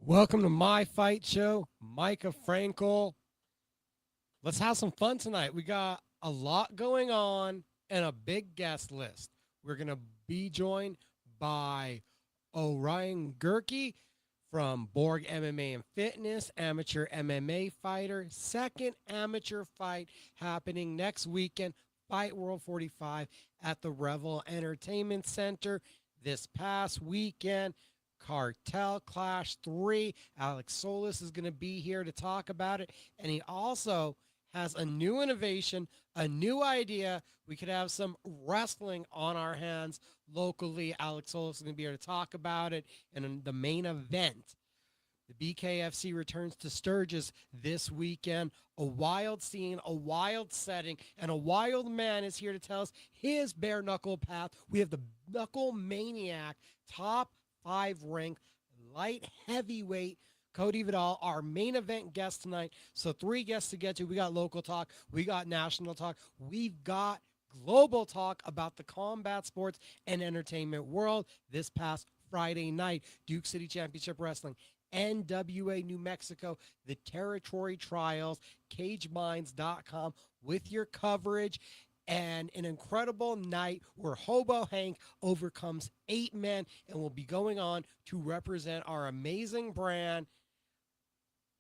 Welcome to my fight show, Mika Frankl. Let's have some fun tonight. We got a lot going on and a big guest list. We're going to be joined by O'Ruin Guhrke from Borg MMA and Fitness, amateur MMA fighter. Second amateur fight happening next weekend, Fight World 45 at the Revel Entertainment Center this past weekend. Kartel Clash 3. Alex Solis is going to be here to talk about it. And he also has a new innovation, a new idea. We could have some wrestling on our hands locally. Alex Solis is going to be here to talk about it. And in the main event, the BKFC returns to Sturgis this weekend. A wild scene, a wild setting, and a wild man is here to tell us his bare knuckle path. We have the Knuckle Maniac, top 5 ranked light heavyweight Cody Vidal, our main event guest tonight. So 3 guests to get to. We got local talk, we got national talk, we've got global talk about the combat sports and entertainment world. This past Friday night, Duke City Championship Wrestling, NWA New Mexico, the Territory Trials, cageminds.com with your coverage. And an incredible night where Hobo Hank overcomes 8 men and will be going on to represent our amazing brand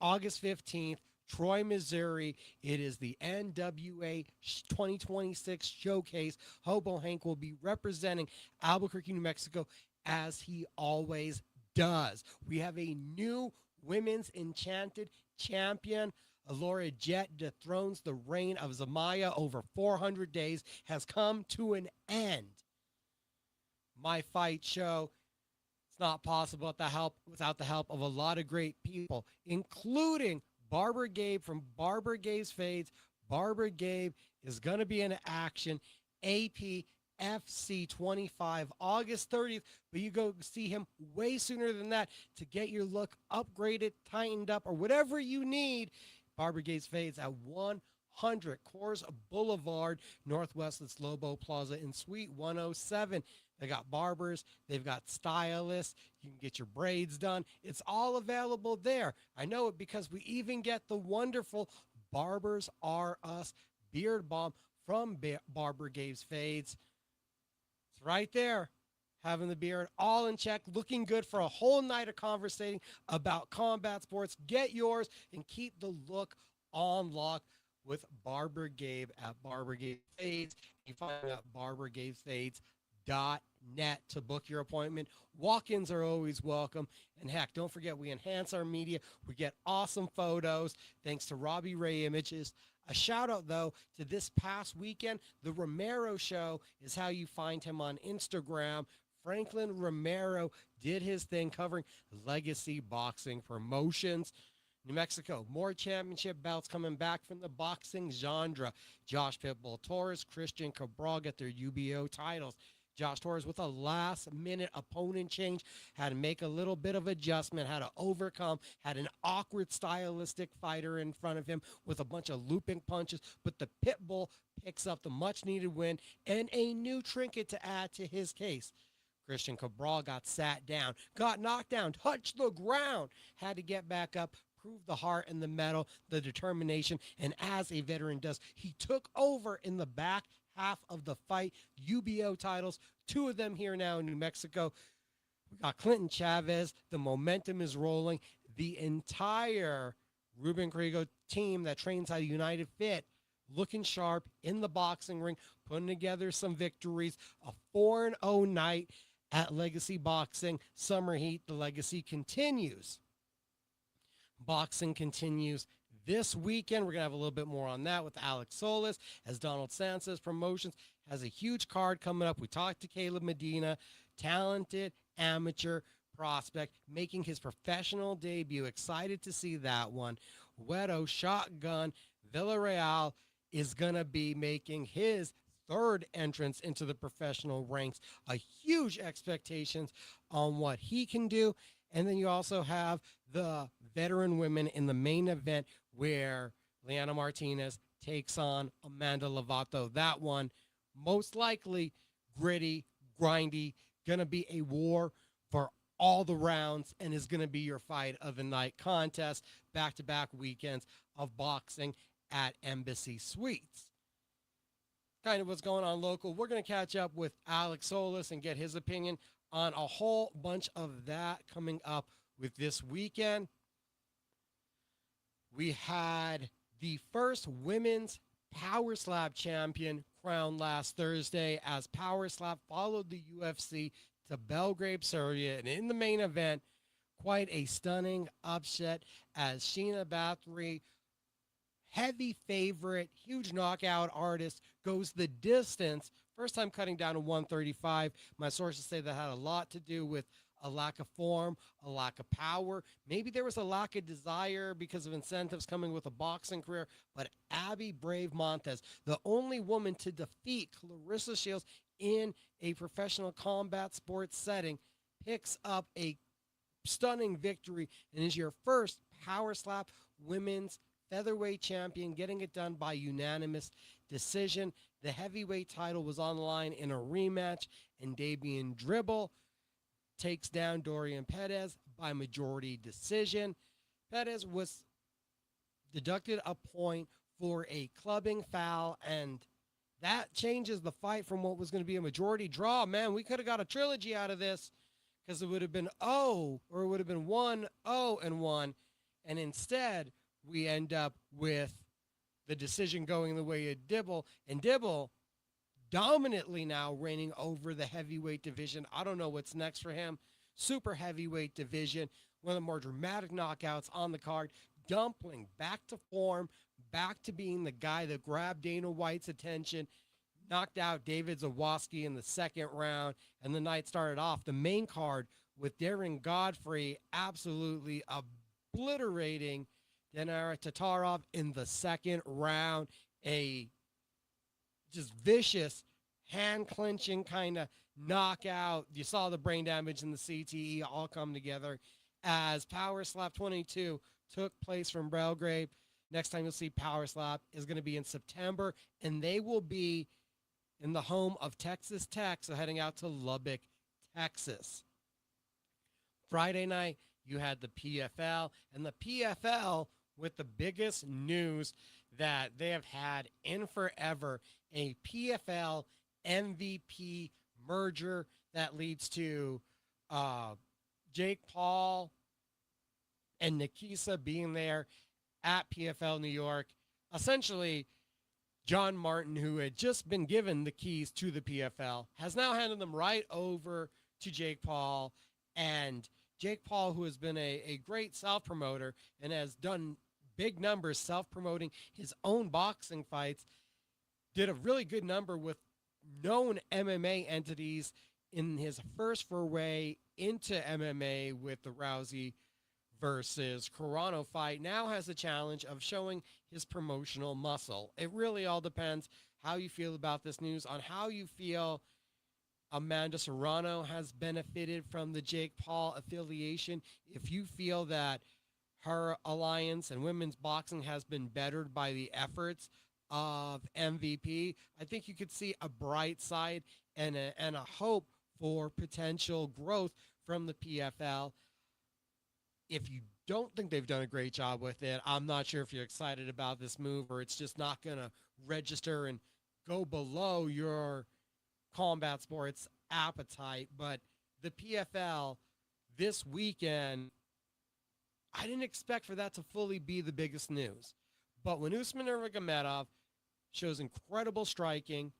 August 15th, Troy, Missouri. It is the NWA 2026 showcase. Hobo Hank will be representing Albuquerque, New Mexico, as he always does. We have a new women's enchanted champion. Alora Jet dethrones the reign of Zamaya over 400 days, has come to an end. My fight show, it's not possible without the help of a lot of great people, including Barbara Gabe from Barbara Gabe's Fades. Barbara Gabe is going to be in action. APFC 25, August 30th, but you go see him way sooner than that to get your look upgraded, tightened up, or whatever you need. Barbara Gabe's Fades at 100 Coors Boulevard, Northwest Los Lobo Plaza in Suite 107. They got barbers, they've got stylists, you can get your braids done. It's all available there. I know it because we even get the wonderful Barbers R Us beard balm from Barbara Gabe's Fades. It's right there. Having the beard all in check, looking good for a whole night of conversating about combat sports. Get yours and keep the look on lock with Barbara Gabe at Barbara Gabe Fades. You find out barbaragabefades.net to book your appointment. Walk-ins are always welcome. And heck, don't forget, we enhance our media. We get awesome photos thanks to Robbie Ray Images. A shout out, though, to this past weekend. The Romero Show is how you find him on Instagram. Franklin Romero did his thing covering legacy boxing promotions. New Mexico, more championship bouts coming back from the boxing genre. Josh Pitbull Torres, Christian Cabral get their UBO titles. Josh Torres with a last-minute opponent change, had to make a little bit of adjustment, had to overcome, had an awkward stylistic fighter in front of him with a bunch of looping punches, but the Pitbull picks up the much-needed win and a new trinket to add to his case. Christian Cabral got sat down, got knocked down, touched the ground, had to get back up, prove the heart and the mettle, the determination, and as a veteran does, he took over in the back half of the fight. UBO titles, 2 of them here now in New Mexico. We got Clinton Chavez. The momentum is rolling. The entire Ruben Carrigo team that trains at United Fit looking sharp in the boxing ring, putting together some victories. A 4-0 night at Legacy Boxing. Summer Heat, the legacy continues. Boxing continues this weekend. We're going to have a little bit more on that with Alex Solis, as Donald Sanchez Promotions has a huge card coming up. We talked to Caleb Medina, talented amateur prospect, making his professional debut. Excited to see that one. Wedo Shotgun Villarreal is going to be making his 3rd entrance into the professional ranks. A huge expectations on what he can do. And then you also have the veteran women in the main event where Liana Martinez takes on Amanda Lovato. That one, most likely gritty, grindy, going to be a war for all the rounds and is going to be your fight of the night contest, back-to-back weekends of boxing at Embassy Suites. Kind of what's going on local. We're going to catch up with Alex Solis and get his opinion on a whole bunch of that coming up with this weekend. We had the first women's Power Slap champion crowned last Thursday as Power Slap followed the UFC to Belgrade, Serbia, and in the main event, quite a stunning upset as Sheena Bathory, heavy favorite, huge knockout artist, goes the distance. First time cutting down to 135. My sources say that had a lot to do with a lack of form, a lack of power. Maybe there was a lack of desire because of incentives coming with a boxing career. But Abby Brave Montez, the only woman to defeat Clarissa Shields in a professional combat sports setting, picks up a stunning victory and is your first Power Slap women's featherweight champion, getting it done by unanimous decision. The heavyweight title was on the line in a rematch, and Dabian Dribble takes down Dorian Perez by majority decision. Perez was deducted a point for a clubbing foul, and that changes the fight from what was going to be a majority draw. Man, we could have got a trilogy out of this because it would have been 0, or it would have been 1-0-1, and instead we end up with the decision going the way of Dibble, and Dibble dominantly now reigning over the heavyweight division. I don't know what's next for him. Super heavyweight division, one of the more dramatic knockouts on the card. Dumpling back to form, back to being the guy that grabbed Dana White's attention, knocked out David Zawoski in the second round, and the night started off the main card with Darren Godfrey absolutely obliterating Denara Tatarov in the second round. A just vicious, hand-clenching kind of knockout. You saw the brain damage and the CTE all come together as Power Slap 22 took place from Belgrade. Next time you'll see Power Slap is going to be in September, and they will be in the home of Texas Tech, so heading out to Lubbock, Texas. Friday night, you had the PFL, and the PFL with the biggest news that they have had in forever, a PFL MVP merger that leads to Jake Paul and Nikisa being there at PFL New York. Essentially, John Martin, who had just been given the keys to the PFL, has now handed them right over to Jake Paul. And Jake Paul, who has been a great self-promoter and has done big numbers self-promoting his own boxing fights, did a really good number with known MMA entities in his first foray into MMA with the Rousey versus Carano fight. Now has the challenge of showing his promotional muscle. It really all depends how you feel about this news, on how you feel Amanda Serrano has benefited from the Jake Paul affiliation. If you feel that her alliance and women's boxing has been bettered by the efforts of MVP, I think you could see a bright side and a hope for potential growth from the PFL. If you don't think they've done a great job with it, I'm not sure if you're excited about this move or it's just not going to register and go below your combat sports appetite. But the PFL this weekend, I didn't expect for that to fully be the biggest news. But when Usman Nurmagomedov shows incredible striking,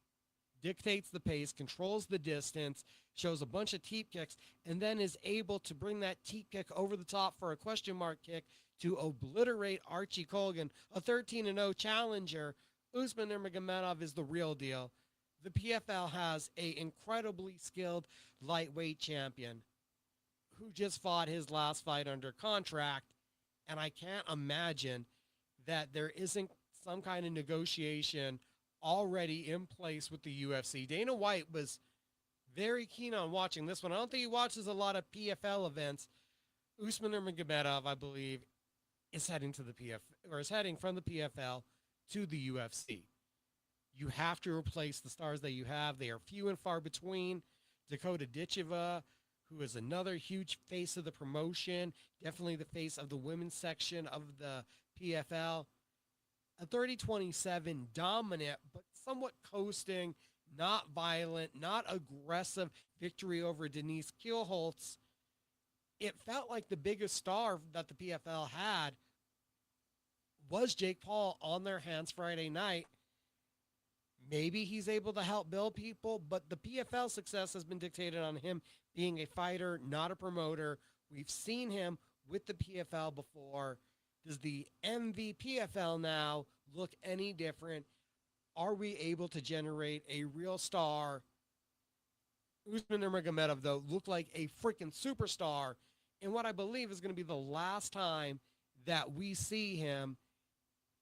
dictates the pace, controls the distance, shows a bunch of teep kicks, and then is able to bring that teep kick over the top for a question mark kick to obliterate Archie Colgan, a 13-0 challenger, Usman Nurmagomedov is the real deal. The PFL has an incredibly skilled lightweight champion who just fought his last fight under contract, and I can't imagine that there isn't some kind of negotiation already in place with the UFC. Dana White was very keen on watching this one. I don't think he watches a lot of PFL events. Usman Nurmagomedov, I believe, is heading to the is heading from the PFL to the UFC. You have to replace the stars that you have. They are few and far between. Dakota Ditcheva, who is another huge face of the promotion, definitely the face of the women's section of the PFL. A 30-27 dominant, but somewhat coasting, not violent, not aggressive victory over Denise Kielholtz. It felt like the biggest star that the PFL had was Jake Paul on their hands Friday night. Maybe he's able to help build people, but the PFL success has been dictated on him being a fighter, not a promoter. We've seen him with the PFL before. Does the MVPFL now look any different? Are we able to generate a real star? Usman Nurmagomedov, though, looked like a freaking superstar in what I believe is going to be the last time that we see him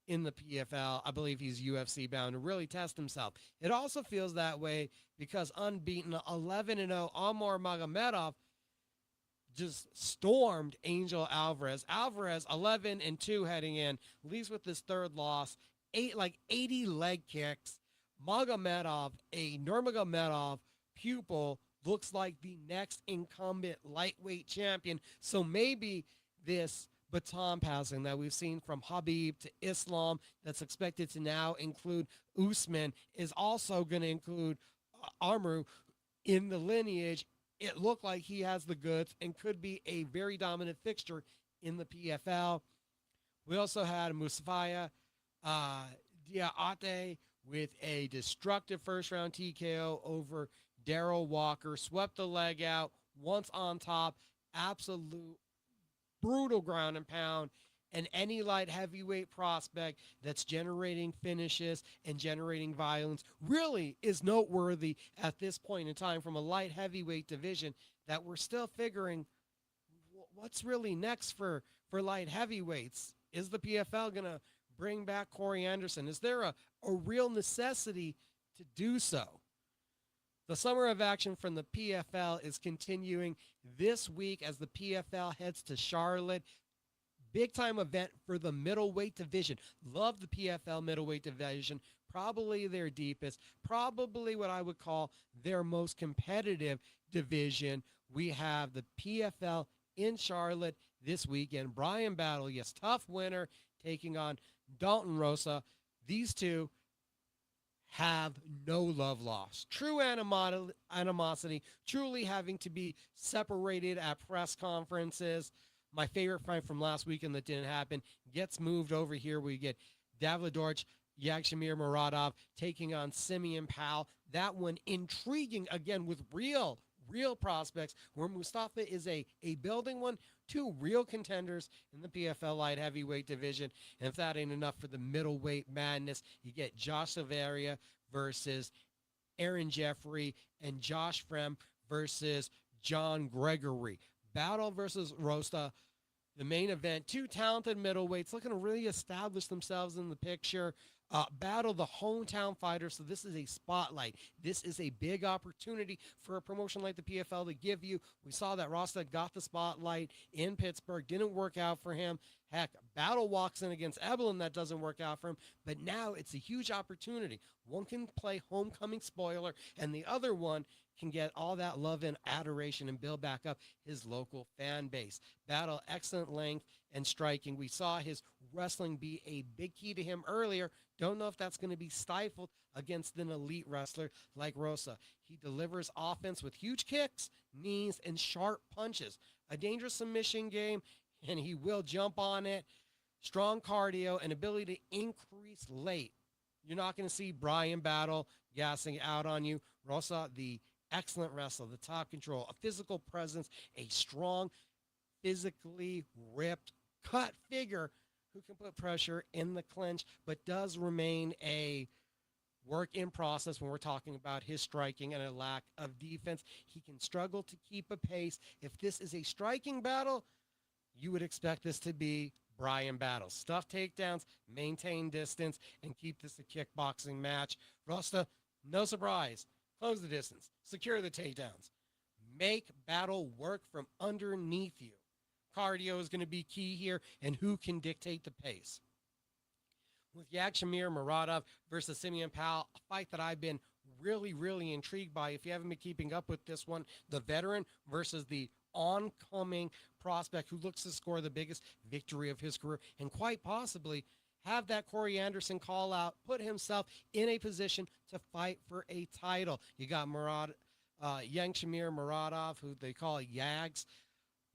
in the PFL. I believe he's UFC bound to really test himself. It also feels that way because unbeaten 11-0 Amor Magomedov just stormed Angel Alvarez. Alvarez 11-2 heading in, leaves with his third loss, 80 leg kicks. Magomedov, a Nurmagomedov pupil, looks like the next incumbent lightweight champion. So maybe this baton passing that we've seen from Khabib to Islam that's expected to now include Usman is also going to include Amru in the lineage. It looked like he has the goods and could be a very dominant fixture in the PFL. We also had Mustafa Diakate with a destructive first-round TKO over Darrell Walker. Swept the leg out, once on top, absolute brutal ground and pound. And any light heavyweight prospect that's generating finishes and generating violence really is noteworthy at this point in time from a light heavyweight division that we're still figuring what's really next for light heavyweights. Is the PFL going to bring back Corey Anderson? Is there a real necessity to do so? The summer of action from the PFL is continuing this week as the PFL heads to Charlotte. Big time event for the middleweight division. Love the PFL middleweight division. Probably their deepest, probably what I would call their most competitive division. We have the PFL in Charlotte this weekend. Bryan Battle, yes, tough winner, taking on Dalton Rosa. These two have no love lost. True animosity, truly having to be separated at press conferences. My favorite fight from last weekend that didn't happen gets moved over here. We get Davladorch, Yagshamir Muradov taking on Simeon Powell. That one intriguing, again, with real prospects, where Mustafa is a building one. Two real contenders in the PFL light heavyweight division. And if that ain't enough for the middleweight madness, you get Josh Silveria versus Aaron Jeffrey and Josh Frem versus John Gregory. Battle versus Rosta, the main event. Two talented middleweights looking to really establish themselves in the picture. Battle the hometown fighter, so this is a spotlight. This is a big opportunity for a promotion like the PFL to give you. We saw that Rosta got the spotlight in Pittsburgh, didn't work out for him. Heck, Battle walks in against Ebelin, that doesn't work out for him, but now it's a huge opportunity. One can play homecoming spoiler, and the other one can get all that love and adoration and build back up his local fan base. Battle, excellent length and striking. We saw his wrestling be a big key to him earlier. Don't know if that's going to be stifled against an elite wrestler like Rosa. He delivers offense with huge kicks, knees, and sharp punches. A dangerous submission game, and he will jump on it. Strong cardio and ability to increase late. You're not going to see Bryan Battle gassing out on you. Rosa, the excellent wrestler, the top control, a physical presence, a strong, physically ripped, cut figure who can put pressure in the clinch, but does remain a work in process when we're talking about his striking and a lack of defense. He can struggle to keep a pace. If this is a striking battle, you would expect this to be Bryan Battle. Stuff takedowns, maintain distance, and keep this a kickboxing match. Rosta, no surprise. Close the distance. Secure the takedowns. Make Battle work from underneath you. Cardio is going to be key here, and who can dictate the pace. With Yagshamir Muradov versus Simeon Powell, a fight that I've been really, really intrigued by, if you haven't been keeping up with this one, the veteran versus the oncoming prospect who looks to score the biggest victory of his career and quite possibly have that Corey Anderson call out, put himself in a position to fight for a title. You got Yangshamir Muradov, who they call Yags,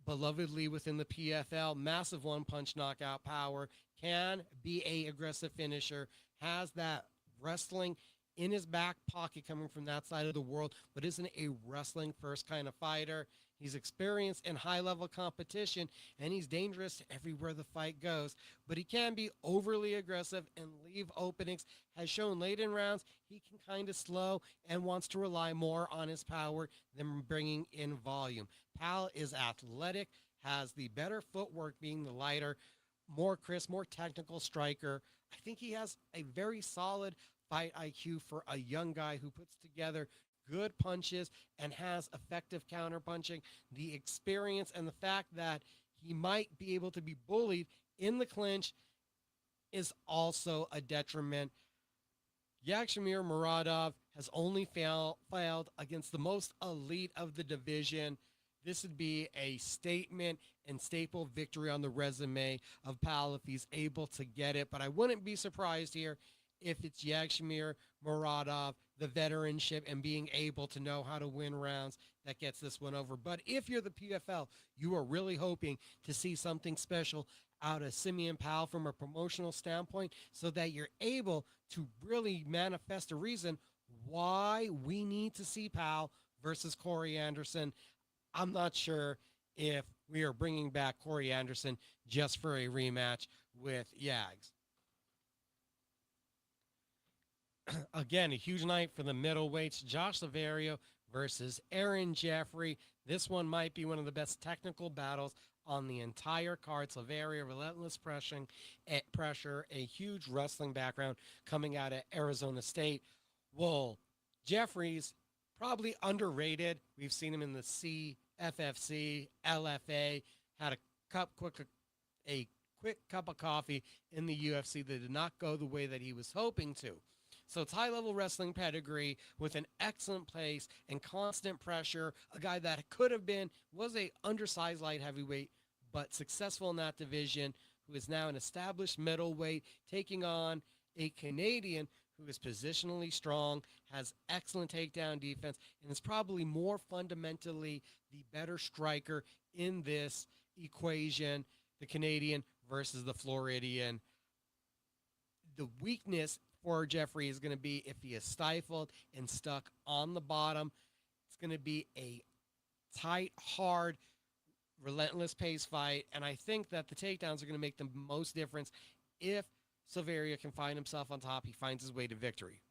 belovedly within the PFL, massive one-punch knockout power, can be a aggressive finisher, has that wrestling in his back pocket coming from that side of the world, but isn't a wrestling first kind of fighter. He's experienced in high-level competition, and he's dangerous everywhere the fight goes. But he can be overly aggressive and leave openings. Has shown late in rounds he can kind of slow and wants to rely more on his power than bringing in volume. Pal is athletic, has the better footwork being the lighter, more crisp, more technical striker. I think he has a very solid fight IQ for a young guy who puts together good punches and has effective counter punching. The experience and the fact that he might be able to be bullied in the clinch is also a detriment. Yagshamir Muradov has only failed against the most elite of the division. This would be a statement and staple victory on the resume of Pal if he's able to get it. But I wouldn't be surprised here if it's Yagshamir Muradov, the veteranship and being able to know how to win rounds that gets this one over. But if you're the PFL, you are really hoping to see something special out of Simeon Pal from a promotional standpoint so that you're able to really manifest a reason why we need to see Pal versus Corey Anderson. I'm not sure if we are bringing back Corey Anderson just for a rematch with Yags. Again, a huge night for the middleweights. Josh Lavario versus Aaron Jeffrey. This one might be one of the best technical battles on the entire card. Lavario, relentless pressure, a huge wrestling background coming out of Arizona State. Well, Jeffrey's probably underrated. We've seen him in the CFFC, LFA, had a quick cup of coffee in the UFC that did not go the way that he was hoping to. So it's high-level wrestling pedigree with an excellent pace and constant pressure. A guy that was a undersized light heavyweight, but successful in that division, who is now an established middleweight, taking on a Canadian who is positionally strong, has excellent takedown defense, and is probably more fundamentally the better striker in this equation, the Canadian versus the Floridian. The weakness for Jeffrey is going to be if he is stifled and stuck on the bottom. It's going to be a tight, hard, relentless pace fight, and I think that the takedowns are going to make the most difference. If Silveria can find himself on top, he finds his way to victory.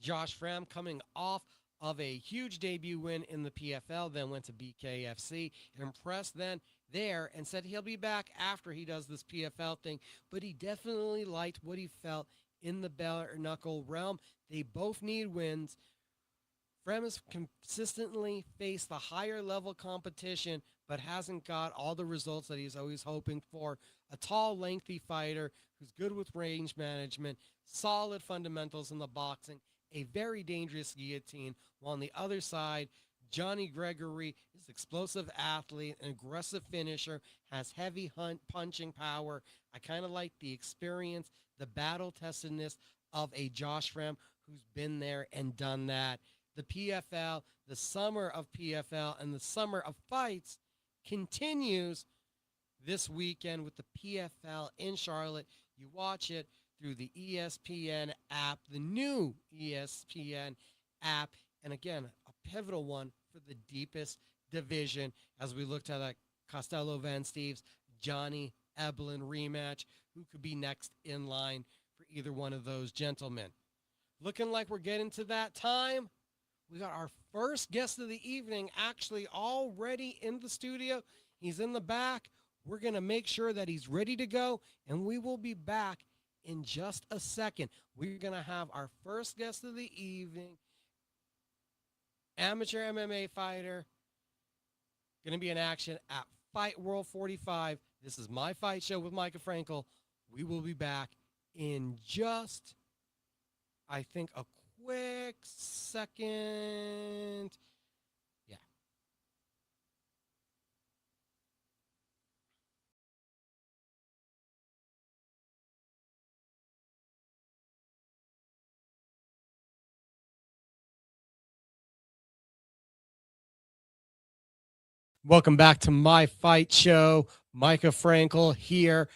Josh Fram coming off of a huge debut win in the PFL, then went to BKFC, impressed then there, and said he'll be back after he does this PFL thing, but he definitely liked what he felt in the bare knuckle realm. They both need wins. Frem has consistently faced the higher level competition, but hasn't got all the results that he's always hoping for. A tall, lengthy fighter who's good with range management, solid fundamentals in the boxing, a very dangerous guillotine. While on the other side, Johnny Gregory is an explosive athlete, an aggressive finisher, has heavy punching power. I kind of like the experience, the battle-testedness of a Josh Fram who's been there and done that. The PFL, the summer of PFL, and the summer of fights continues this weekend with the PFL in Charlotte. You watch it through the ESPN app, the new ESPN app, and again, a pivotal one for the deepest division as we look to that Costello Van Steves, Johnny Eblen rematch. Who could be next in line for either one of those gentlemen? Looking like we're getting to that time. We got our first guest of the evening actually already in the studio. He's in the back. We're going to make sure that he's ready to go, and we will be back in just a second. We're going to have our first guest of the evening, amateur MMA fighter, going to be in action at Fight World 45. This is My Fight Show with Mika Frankl. We will be back in just, I think, a quick second. Yeah. Welcome back to my fight show. Mika Frankl here.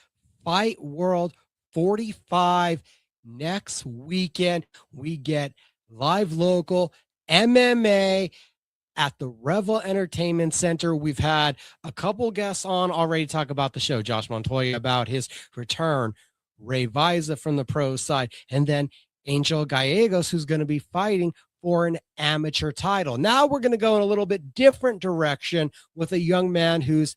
Fight World 45 next weekend. We get live local MMA at the Revel Entertainment Center. We've had a couple guests on already talk about the show. Josh Montoya about his return, Ray Viza from the pro side, and then Angel Gallegos, who's going to be fighting for an amateur title. Now we're going to go in a little bit different direction with a young man whose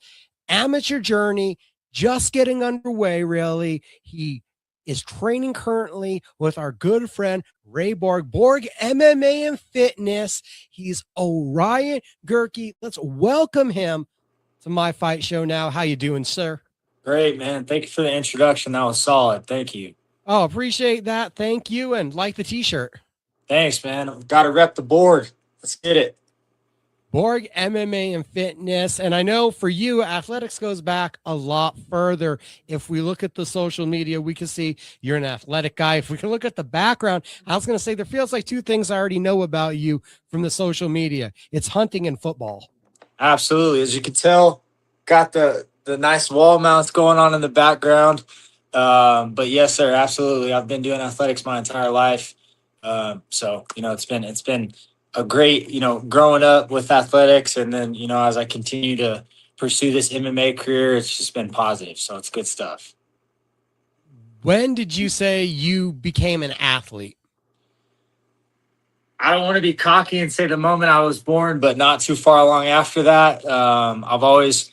amateur journey just getting underway, really. He is training currently with our good friend Ray Borg MMA and Fitness. He's O'Ruin Guhrke. Let's welcome him to my fight show now. How you doing, sir? Great, man. Thank you for the introduction. That was solid. Thank you. Oh, appreciate that. Thank you. And like the t-shirt. Thanks, man. I've got to rep the board. Let's get it. Borg MMA and Fitness. And I know for you, athletics goes back a lot further. If we look at the social media, we can see you're an athletic guy. If we can look at the background, I was going to say there feels like two things I already know about you from the social media. It's hunting and football. Absolutely. As you can tell, got the nice wall mounts going on in the background. But yes, sir, absolutely. I've been doing athletics my entire life. So, it's been a great, growing up with athletics. And then, as I continue to pursue this MMA career, it's just been positive. So it's good stuff. When did you say you became an athlete? I don't want to be cocky and say the moment I was born, but not too far along after that. I've always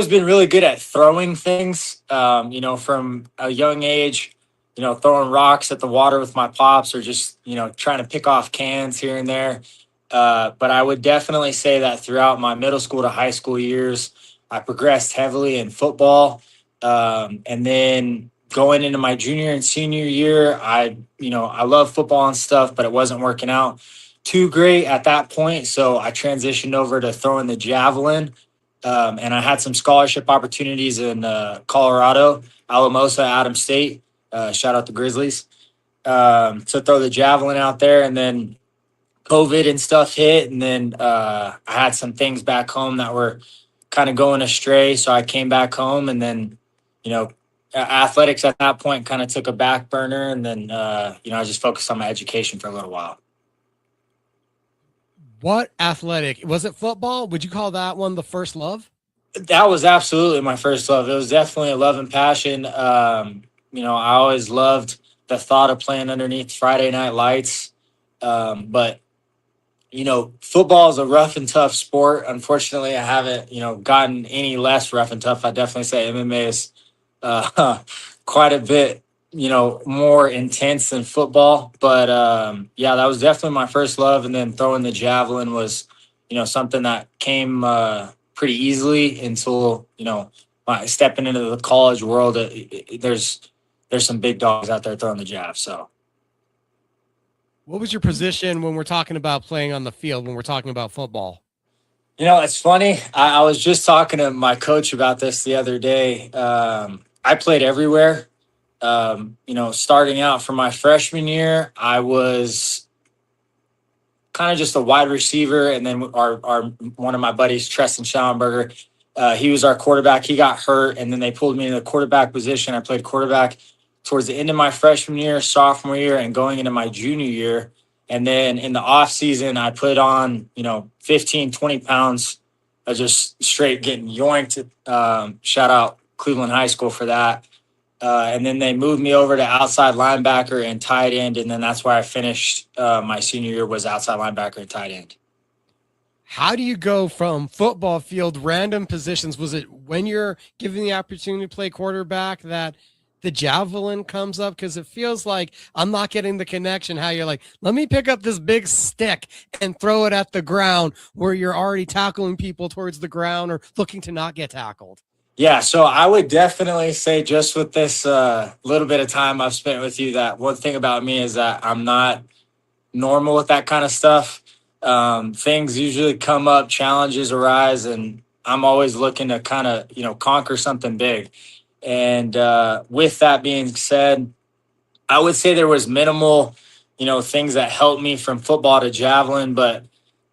been really good at throwing things. From a young age, throwing rocks at the water with my pops, or just trying to pick off cans here and there. But I would definitely say that throughout my middle school to high school years, I progressed heavily in football, and then going into my junior and senior year, I love football and stuff, but it wasn't working out too great at that point. So I transitioned over to throwing the javelin. And I had some scholarship opportunities in Colorado, Alamosa, Adams State. Shout out the Grizzlies. To throw the javelin out there, and then COVID and stuff hit. And then I had some things back home that were kind of going astray. So I came back home, and then, athletics at that point kind of took a back burner. And then, I just focused on my education for a little while. What athletic? Was it football? Would you call that one the first love? That was absolutely my first love. It was definitely a love and passion. I always loved the thought of playing underneath Friday night lights. But football is a rough and tough sport. Unfortunately, I haven't, gotten any less rough and tough. I definitely say MMA is quite a bit, more intense than football. But that was definitely my first love. And then throwing the javelin was, something that came pretty easily until, stepping into the college world. There's some big dogs out there throwing the jab. So. What was your position when we're talking about playing on the field, when we're talking about football? It's funny. I was just talking to my coach about this the other day. I played everywhere. Starting out from my freshman year, I was kind of just a wide receiver. And then our one of my buddies, Treston Schallenberger, he was our quarterback. He got hurt, and then they pulled me in the quarterback position. I played quarterback towards the end of my freshman year, sophomore year, and going into my junior year. And then in the off season, I put on, 15, 20 pounds of just straight getting yoinked. Shout out Cleveland High School for that. And then they moved me over to outside linebacker and tight end. And then that's where I finished my senior year, was outside linebacker and tight end. How do you go from football field, random positions? Was it when you're given the opportunity to play quarterback that the javelin comes up? Because it feels like I'm not getting the connection how you're like, let me pick up this big stick and throw it at the ground, where you're already tackling people towards the ground or looking to not get tackled. Yeah, so I would definitely say, just with this little bit of time I've spent with you, that one thing about me is that I'm not normal with that kind of stuff. Things usually come up, challenges arise, and I'm always looking to kind of, conquer something big. And with that being said, I would say there was minimal, things that helped me from football to javelin, but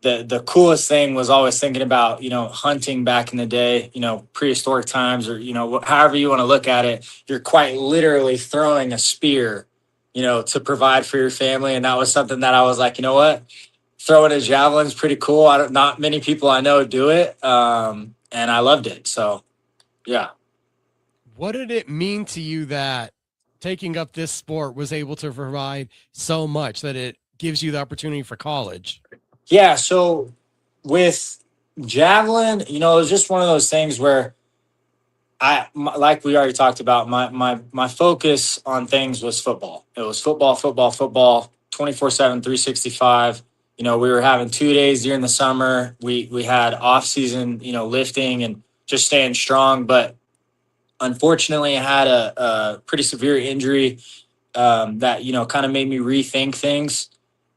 the coolest thing was always thinking about, hunting back in the day, prehistoric times, or, however you want to look at it. You're quite literally throwing a spear, to provide for your family. And that was something that I was like, you know what? Throwing a javelin is pretty cool. Not many people I know do it. And I loved it. So, yeah. What did it mean to you that taking up this sport was able to provide so much that it gives you the opportunity for college? Yeah. So with javelin, it was just one of those things where like we already talked about, my focus on things was football. It was football, 24/7, 365. We were having 2 days during the summer. We had off season, lifting and just staying strong. But unfortunately, I had a pretty severe injury that, kind of made me rethink things.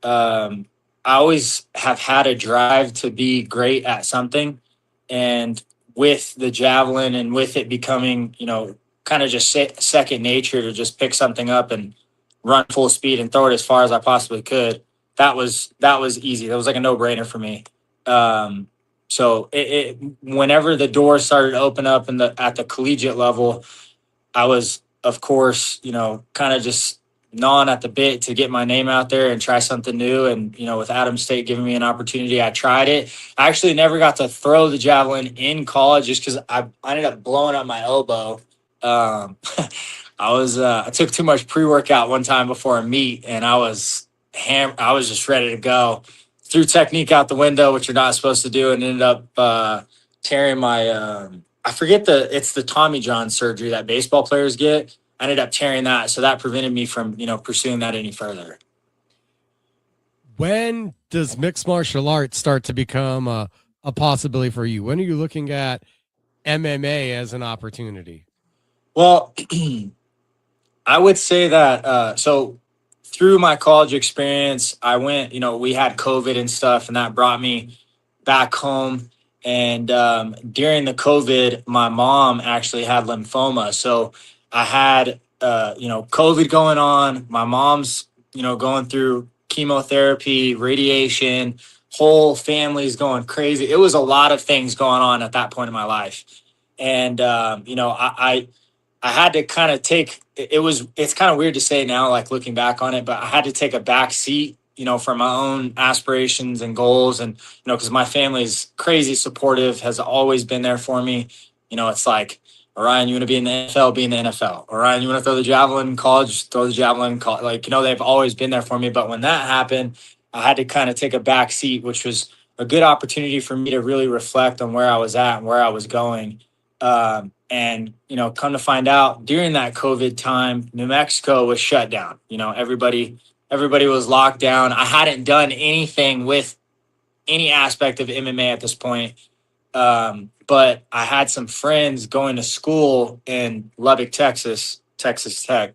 I always have had a drive to be great at something. And with the javelin and with it becoming, kind of just second nature to just pick something up and run full speed and throw it as far as I possibly could, that was easy. That was like a no brainer for me. So whenever the doors started to open up at the collegiate level, I was, of course, kind of just gnawing at the bit to get my name out there and try something new. And, with Adams State giving me an opportunity, I tried it. I actually never got to throw the javelin in college just because I ended up blowing up my elbow. I took too much pre-workout one time before a meet, and I was just ready to go. Threw technique out the window, which you're not supposed to do, and ended up tearing my I forget it's the Tommy John surgery that baseball players get. I ended up tearing that. So that prevented me from, pursuing that any further. When does mixed martial arts start to become a possibility for you? When are you looking at MMA as an opportunity? Well, I would say that, so through my college experience, I went, we had COVID and stuff, and that brought me back home. And during the COVID, my mom actually had lymphoma. So I had, COVID going on. My mom's, going through chemotherapy, radiation, whole family's going crazy. It was a lot of things going on at that point in my life. And, I had to kind of it's kind of weird to say now, like looking back on it, but I had to take a back seat, for my own aspirations and goals. And, because my family's crazy supportive, has always been there for me. It's like, O'Ruin, you want to be in the NFL, be in the NFL. O'Ruin, you want to throw the javelin in college, throw the javelin in college. Like, they've always been there for me. But when that happened, I had to kind of take a back seat, which was a good opportunity for me to really reflect on where I was at and where I was going. And, come to find out during that COVID time, New Mexico was shut down. Everybody was locked down. I hadn't done anything with any aspect of MMA at this point. But I had some friends going to school in Lubbock, Texas Tech,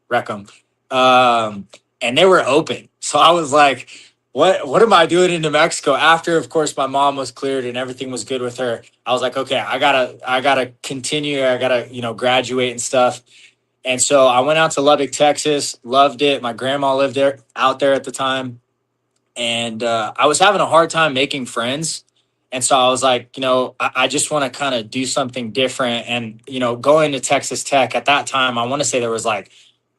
Reckham. And they were open. So I was like, what am I doing in New Mexico? After, of course, my mom was cleared and everything was good with her, I was like, okay, I gotta continue. I gotta, graduate and stuff. And so I went out to Lubbock, Texas, loved it. My grandma lived out there at the time. And I was having a hard time making friends. And so I was like, I just want to kind of do something different. And, going to Texas Tech at that time, I want to say there was like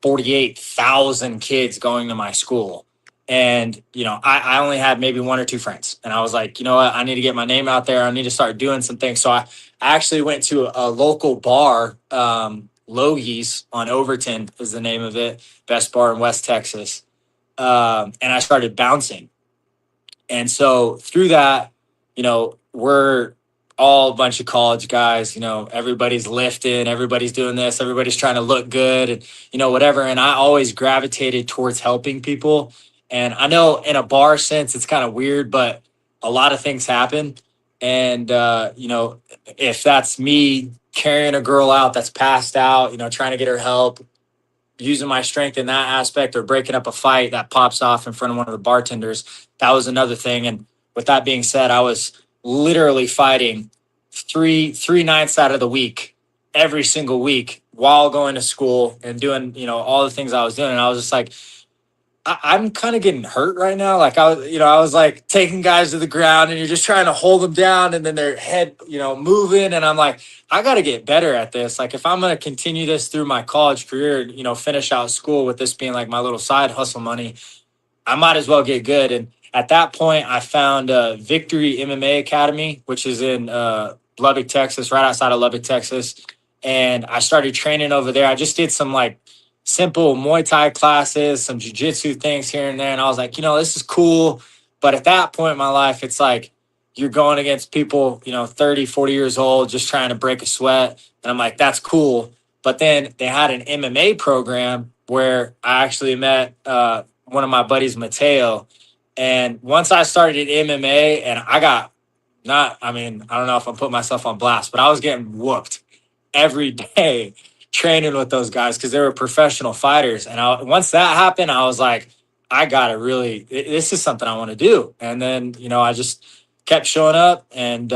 48,000 kids going to my school. And, I only had maybe one or two friends. And I was like, you know what? I need to get my name out there. I need to start doing some things. So I actually went to a local bar, Logie's on Overton is the name of it, best bar in West Texas. And I started bouncing. And so through that, we're all a bunch of college guys, everybody's lifting, everybody's doing this, everybody's trying to look good and, whatever. And I always gravitated towards helping people. And I know in a bar sense, it's kind of weird, but a lot of things happen. And, if that's me carrying a girl out that's passed out, trying to get her help, using my strength in that aspect or breaking up a fight that pops off in front of one of the bartenders, that was another thing. And with that being said, I was literally fighting three nights out of the week, every single week, while going to school and doing, all the things I was doing. And I was just like, I'm kind of getting hurt right now. Like I was like taking guys to the ground and you're just trying to hold them down and then their head, moving. And I'm like, I got to get better at this. Like if I'm going to continue this through my college career, finish out school with this being like my little side hustle money, I might as well get good. And at that point I found Victory MMA Academy, which is in Lubbock, Texas, right outside of Lubbock, Texas. And I started training over there. I just did some like simple Muay Thai classes, some jiu-jitsu things here and there. And I was like, this is cool. But at that point in my life, it's like you're going against people, 30, 40 years old, just trying to break a sweat. And I'm like, that's cool. But then they had an MMA program where I actually met one of my buddies, Mateo. And once I started MMA and I got I don't know if I'm putting myself on blast, but I was getting whooped every day training with those guys because they were professional fighters. And once that happened, I was like, I gotta this is something I want to do. And then, I just kept showing up and,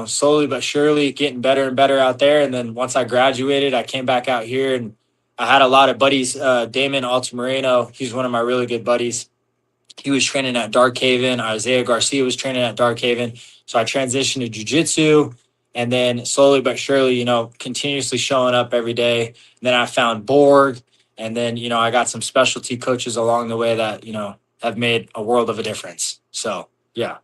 slowly but surely getting better and better out there. And then once I graduated, I came back out here and I had a lot of buddies. Damon Altamirano, he's one of my really good buddies. He was training at Dark Haven. Isaiah Garcia was training at Dark Haven. So I transitioned to jiu-jitsu. And then slowly but surely, continuously showing up every day. And then I found Borg. And then, I got some specialty coaches along the way that, have made a world of a difference. So, yeah.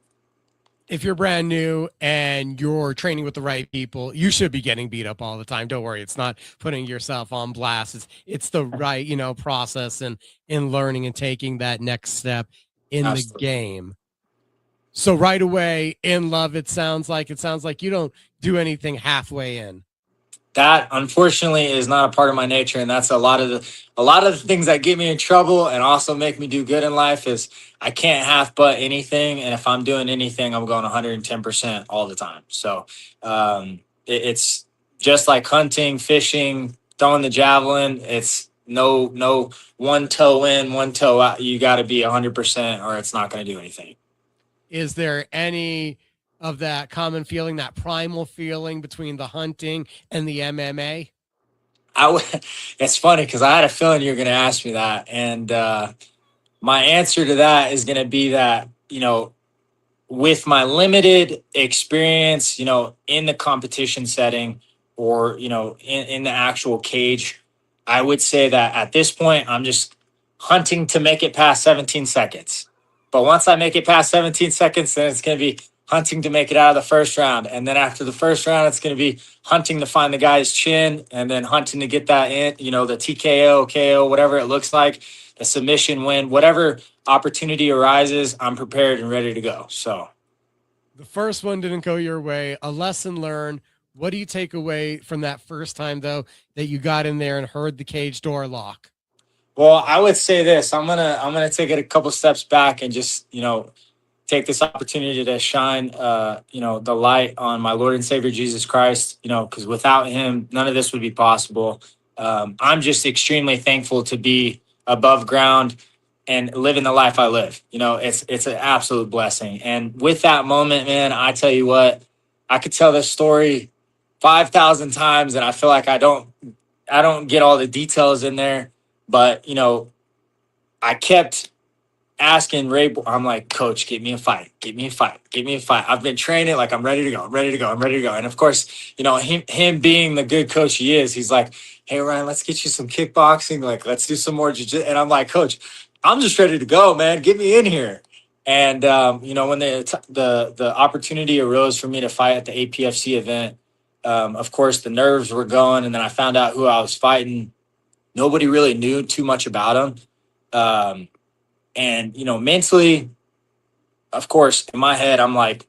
If you're brand new and you're training with the right people, you should be getting beat up all the time. Don't worry. It's not putting yourself on blast. It's the right, process and in learning and taking that next step in Absolutely. the game. So right away in love, it sounds like you don't do anything halfway in. That unfortunately is not a part of my nature. And that's a lot of the things that get me in trouble and also make me do good in life is I can't half butt anything. And if I'm doing anything, I'm going 110% all the time. So it's just like hunting, fishing, throwing the javelin. It's no one toe in, one toe out. You got to be 100% or it's not going to do anything. Is there any of that common feeling, that primal feeling between the hunting and the MMA? It's funny because I had a feeling you were going to ask me that. And my answer to that is going to be that, with my limited experience, in the competition setting or, in the actual cage, I would say that at this point, I'm just hunting to make it past 17 seconds. But once I make it past 17 seconds, then it's going to be hunting to make it out of the first round. And then after the first round, it's going to be hunting to find the guy's chin and then hunting to get that in, the TKO, KO, whatever it looks like, the submission win, whatever opportunity arises, I'm prepared and ready to go. So the first one didn't go your way. A lesson learned. What do you take away from that first time, though, that you got in there and heard the cage door lock? Well, I would say this. I'm gonna take it a couple steps back and just take this opportunity to shine the light on my Lord and Savior Jesus Christ. Because without Him, none of this would be possible. I'm just extremely thankful to be above ground and living the life I live. It's an absolute blessing. And with that moment, man, I tell you what, I could tell this story 5,000 times, and I feel like I don't get all the details in there. But, I kept asking Ray, I'm like, Coach, get me a fight. Get me a fight. Get me a fight. I've been training. Like, I'm ready to go. I'm ready to go. I'm ready to go. And of course, him being the good coach he is, he's like, hey, Ryan, let's get you some kickboxing. Like, let's do some more jiu-jitsu. And I'm like, Coach, I'm just ready to go, man. Get me in here. And, when the opportunity arose for me to fight at the APFC event, of course, the nerves were going. And then I found out who I was fighting. Nobody really knew too much about him. And, mentally, of course, in my head, I'm like,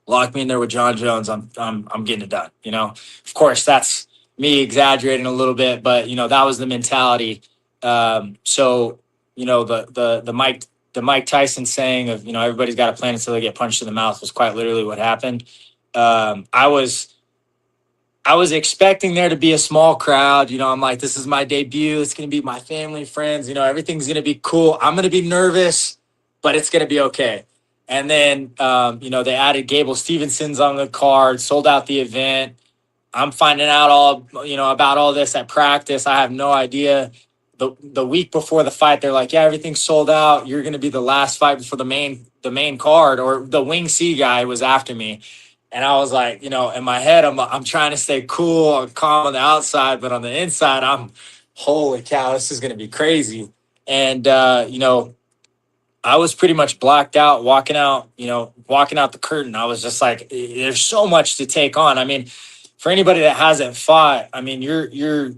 lock me in there with John Jones. I'm getting it done. Of course, that's me exaggerating a little bit, but, that was the mentality. So, the Mike Tyson saying of, everybody's got a plan until they get punched in the mouth was quite literally what happened. I was I was expecting there to be a small crowd. I'm like, this is my debut. It's going to be my family, friends. Everything's going to be cool. I'm going to be nervous, but it's going to be okay. And then, they added Gable Stevenson's on the card, sold out the event. I'm finding out about all this at practice. I have no idea. The week before the fight, they're like, yeah, everything's sold out. You're going to be the last fight before the main card, or the Wing C guy was after me. And I was like, in my head, I'm trying to stay cool, I'm calm on the outside, but on the inside, holy cow, this is going to be crazy. And I was pretty much blacked out walking out the curtain. I was just like, there's so much to take on. I mean, for anybody that hasn't fought, I mean, you're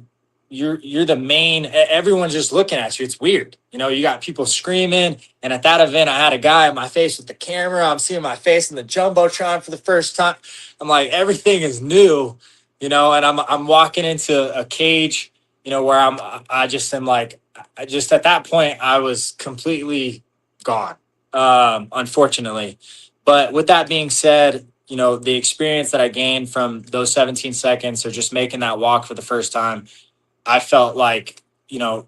the main. Everyone's just looking at you. It's weird. You got people screaming. And at that event, I had a guy in my face with the camera. I'm seeing my face in the jumbotron for the first time. I'm like, everything is new, and I'm walking into a cage, where I just am like, I just at that point I was completely gone, unfortunately. But with that being said, the experience that I gained from those 17 seconds or just making that walk for the first time, I felt like,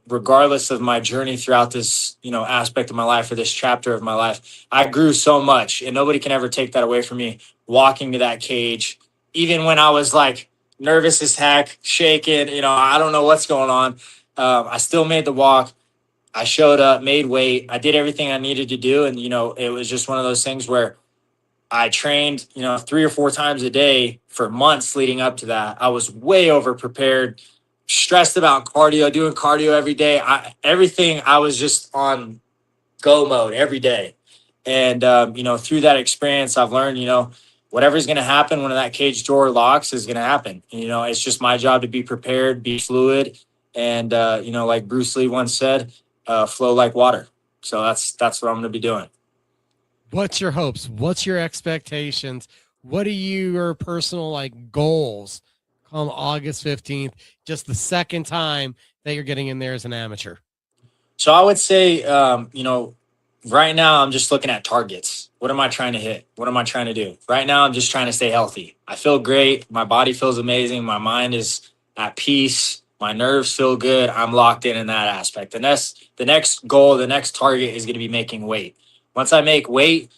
regardless of my journey throughout this, aspect of my life or this chapter of my life, I grew so much and nobody can ever take that away from me. Walking to that cage, even when I was like nervous as heck, shaking, I don't know what's going on. I still made the walk. I showed up, made weight. I did everything I needed to do. And, it was just one of those things where I trained, 3 or 4 times a day for months leading up to that. I was way over prepared, stressed about cardio, doing cardio every day. Everything, I was just on go mode every day. And, through that experience, I've learned, whatever's going to happen when that cage door locks is going to happen. It's just my job to be prepared, be fluid. And, like Bruce Lee once said, flow like water. So that's what I'm going to be doing. What's your hopes? What's your expectations? What are your personal goals come August 15th? Just the second time that you're getting in there as an amateur. So I would say, right now I'm just looking at targets. What am I trying to hit? What am I trying to do? Right now, I'm just trying to stay healthy. I feel great. My body feels amazing. My mind is at peace. My nerves feel good. I'm locked in that aspect. And that's the next goal. The next target is going to be making weight. Once I make weight,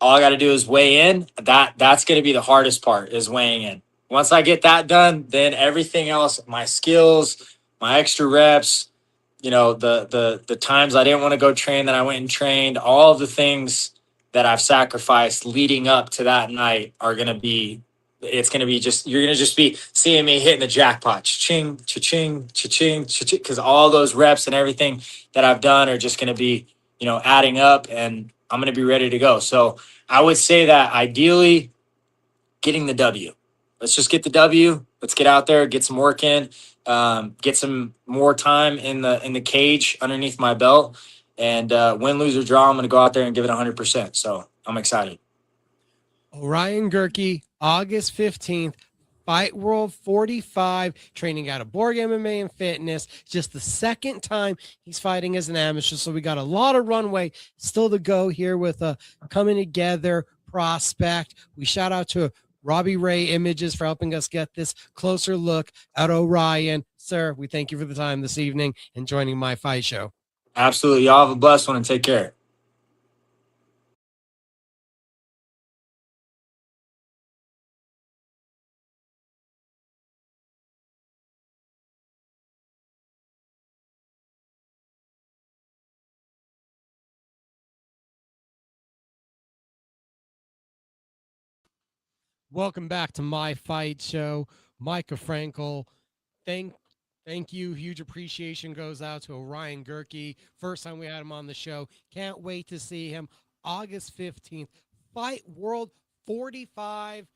all I got to do is weigh in. That's going to be the hardest part, is weighing in. Once I get that done, then everything else, my skills, my extra reps, the times I didn't want to go train that I went and trained, all of the things that I've sacrificed leading up to that night are going to be, it's going to be just, you're going to just be seeing me hitting the jackpot, cha-ching, cha-ching, cha-ching, cha-ching, because all those reps and everything that I've done are just going to be, adding up, and I'm going to be ready to go. So I would say that ideally getting the W. Let's just get the W. Let's get out there, get some work in, get some more time in the cage underneath my belt, and win, lose, or draw, I'm going to go out there and give it 100%. So I'm excited. O'Ruin Guhrke, August 15th, Fight World 45, training out of Borg MMA and Fitness. Just the second time he's fighting as an amateur, so we got a lot of runway still to go here with a coming together prospect. We shout out to Robbie Ray Images for helping us get this closer look at O'Ruin. Sir, we thank you for the time this evening and joining my fight show. Absolutely. Y'all have a blessed one and take care. Welcome back to my fight show. Mika Frankl. Thank you. Huge appreciation goes out to O'Ruin Guhrke. First time we had him on the show. Can't wait to see him August 15th. Fight World 45.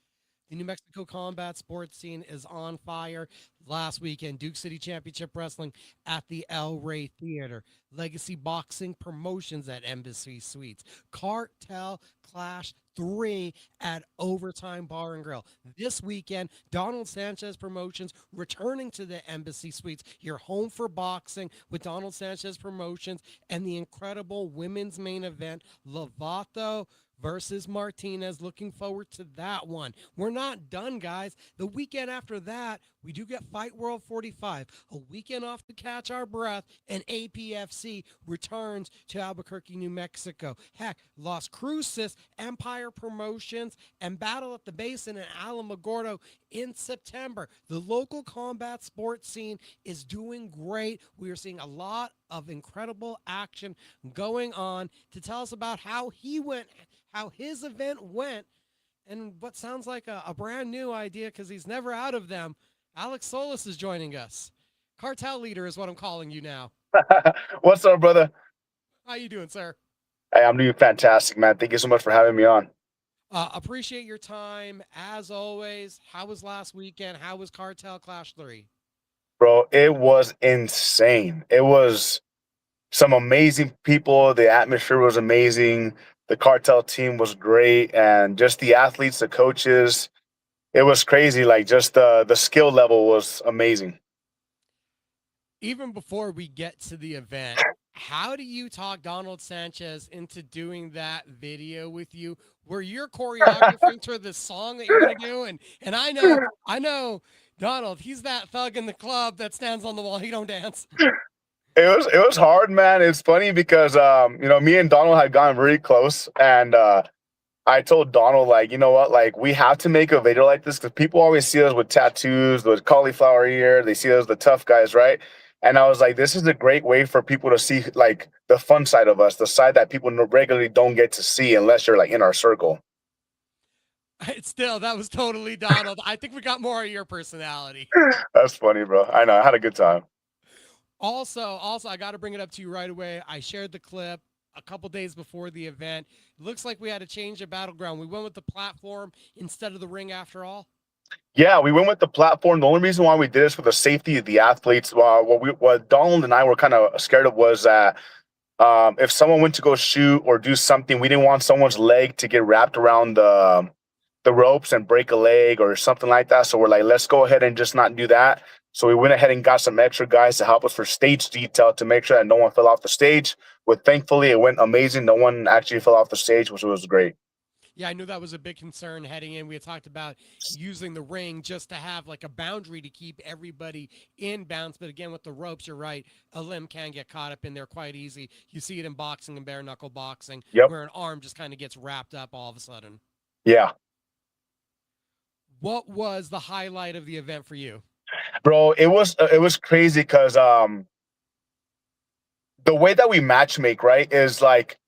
The New Mexico combat sports scene is on fire. Last weekend, Duke City Championship Wrestling at the El Rey Theater. Legacy Boxing Promotions at Embassy Suites. Kartel Clash 3 at Overtime Bar and Grill. This weekend, Donald Sanchez Promotions returning to the Embassy Suites. Your home for boxing with Donald Sanchez Promotions and the incredible women's main event, Lovato versus Martinez. Looking forward to that one. We're not done, guys. The weekend after that, we do get Fight World 45, a weekend off to catch our breath, and APFC returns to Albuquerque, New Mexico. Heck, Las Cruces, Empire Promotions, and Battle at the Basin in Alamogordo in September. The local combat sports scene is doing great. We are seeing a lot of incredible action going on. To tell us about how his event went, and what sounds like a brand new idea because he's never out of them, Alex Solis is joining us. Kartel leader is what I'm calling you now. What's up, brother? How you doing, sir? Hey, I'm doing fantastic, man. Thank you so much for having me on. Appreciate your time as always. How was last weekend? How was Kartel Clash 3? Bro, it was insane. It was some amazing people. The atmosphere was amazing. The cartel team was great. And just the athletes, the coaches, it was crazy. Like, just the skill level was amazing. Even before we get to the event, how do you talk Donald Sanchez into doing that video with you where you're choreographing to the song that you're going to do? And I know Donald, he's that thug in the club that stands on the wall. He don't dance. It was hard, man. It's funny because me and Donald had gotten very close, and I told Donald, like, you know what, like, we have to make a video like this because people always see us with tattoos, with cauliflower ear. They see us the tough guys, right? And I was like, this is a great way for people to see, like, the fun side of us, the side that people regularly don't get to see unless you're, like, in our circle. Still, that was totally Donald. I think we got more of your personality. That's funny, bro. I know. I had a good time. Also, I got to bring it up to you right away. I shared the clip a couple days before the event. It looks like we had to change the battleground. We went with the platform instead of the ring after all. Yeah, we went with the platform. The only reason why we did this for the safety of the athletes, what Donald and I were kind of scared of was that if someone went to go shoot or do something, we didn't want someone's leg to get wrapped around the ropes and break a leg or something like that. So we're like, let's go ahead and just not do that. So we went ahead and got some extra guys to help us for stage detail to make sure that no one fell off the stage. But thankfully, it went amazing. No one actually fell off the stage, which was great. Yeah, I knew that was a big concern heading in. We had talked about using the ring just to have like a boundary to keep everybody in bounds. But again, with the ropes, you're right. A limb can get caught up in there quite easy. You see it in boxing and bare knuckle boxing, Yep. where an arm just kind of gets wrapped up all of a sudden. Yeah. What was the highlight of the event for you? Bro, it was crazy because the way that we match make, right, is like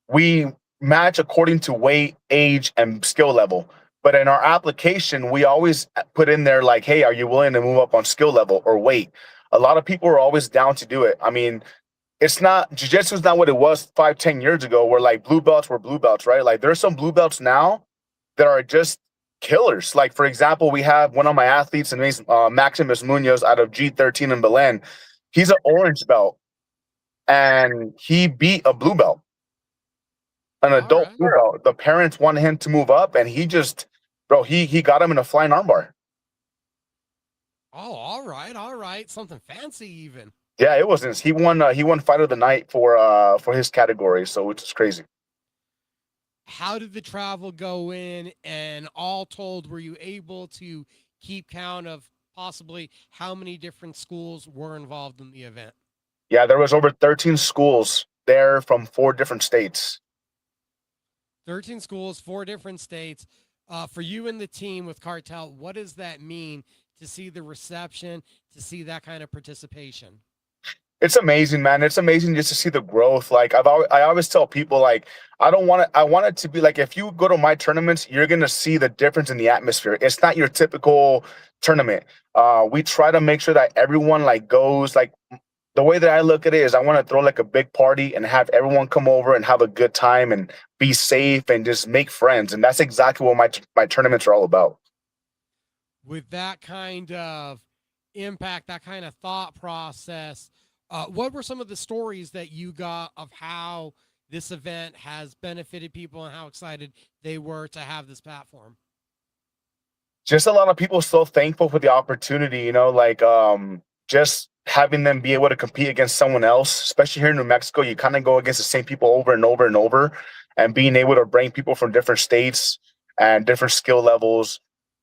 we match according to weight, age, and skill level. But in our application, we always put in there like, hey, are you willing to move up on skill level or weight? A lot of people are always down to do it. I mean, it's not, jiu-jitsu is not what it was 5-10 years ago where like blue belts were blue belts, right? Like there's some blue belts now that are just killers. Like, for example, we have one of my athletes, and Maximus Munoz out of G13 in Belen. He's an orange belt, and he beat a blue belt, an adult blue belt. The parents wanted him to move up, and he just, bro, he got him in a flying armbar. Oh, all right. Something fancy even. Yeah, it was. He won fight of the night for his category, so which is crazy. How did the travel go in, and all told, were you able to keep count of possibly how many different schools were involved in the event? Yeah, there was over 13 schools there from 4 different states. 13 schools, 4 different states. For you and the team with Kartel, what does that mean to see the reception, to see that kind of participation? It's amazing, man. It's amazing just to see the growth. Like I always tell people, like, I want it to be like, if you go to my tournaments, you're going to see the difference in the atmosphere. It's not your typical tournament. We try to make sure that everyone like goes, like, the way that I look at it is I want to throw like a big party and have everyone come over and have a good time and be safe and just make friends. And that's exactly what my tournaments are all about. With that kind of impact, that kind of thought process, what were some of the stories that you got of how this event has benefited people and how excited they were to have this platform? Just a lot of people so thankful for the opportunity, like just having them be able to compete against someone else, especially here in New Mexico. You kind of go against the same people over and over and over. and being able to bring people from different states and different skill levels,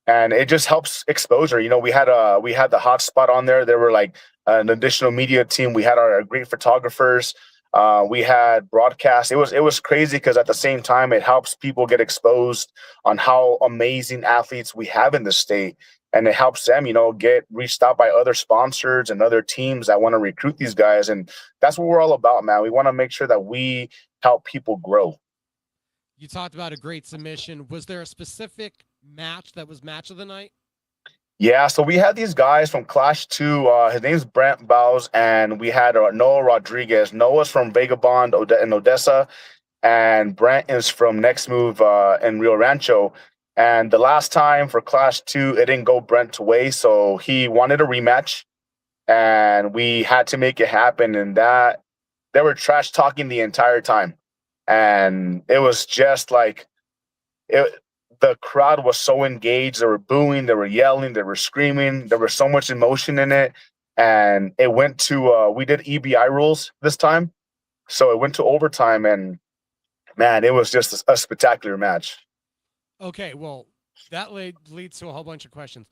and it just helps exposure. We had the hot spot on there. There were like an additional media team. We had our great photographers. We had broadcast. It was crazy because at the same time it helps people get exposed on how amazing athletes we have in the state, and it helps them, get reached out by other sponsors and other teams that want to recruit these guys. And that's what we're all about, man. We want to make sure that we help people grow. You talked about a great submission. Was there a specific match that was match of the night? Yeah, so we had these guys from Clash 2. His name's Brent Bows, and we had Noah Rodriguez. Noah's from Vagabond in Odessa, and Brent is from Next Move in Rio Rancho. And the last time for Clash 2, it didn't go Brent's way, so he wanted a rematch, and we had to make it happen. And that they were trash talking the entire time, and it was just like it. The crowd was so engaged. They were booing, they were yelling, they were screaming. There was so much emotion in it, and it went to we did EBI rules this time, so it went to overtime, and man, it was just a spectacular match. Okay, well, that leads to a whole bunch of questions.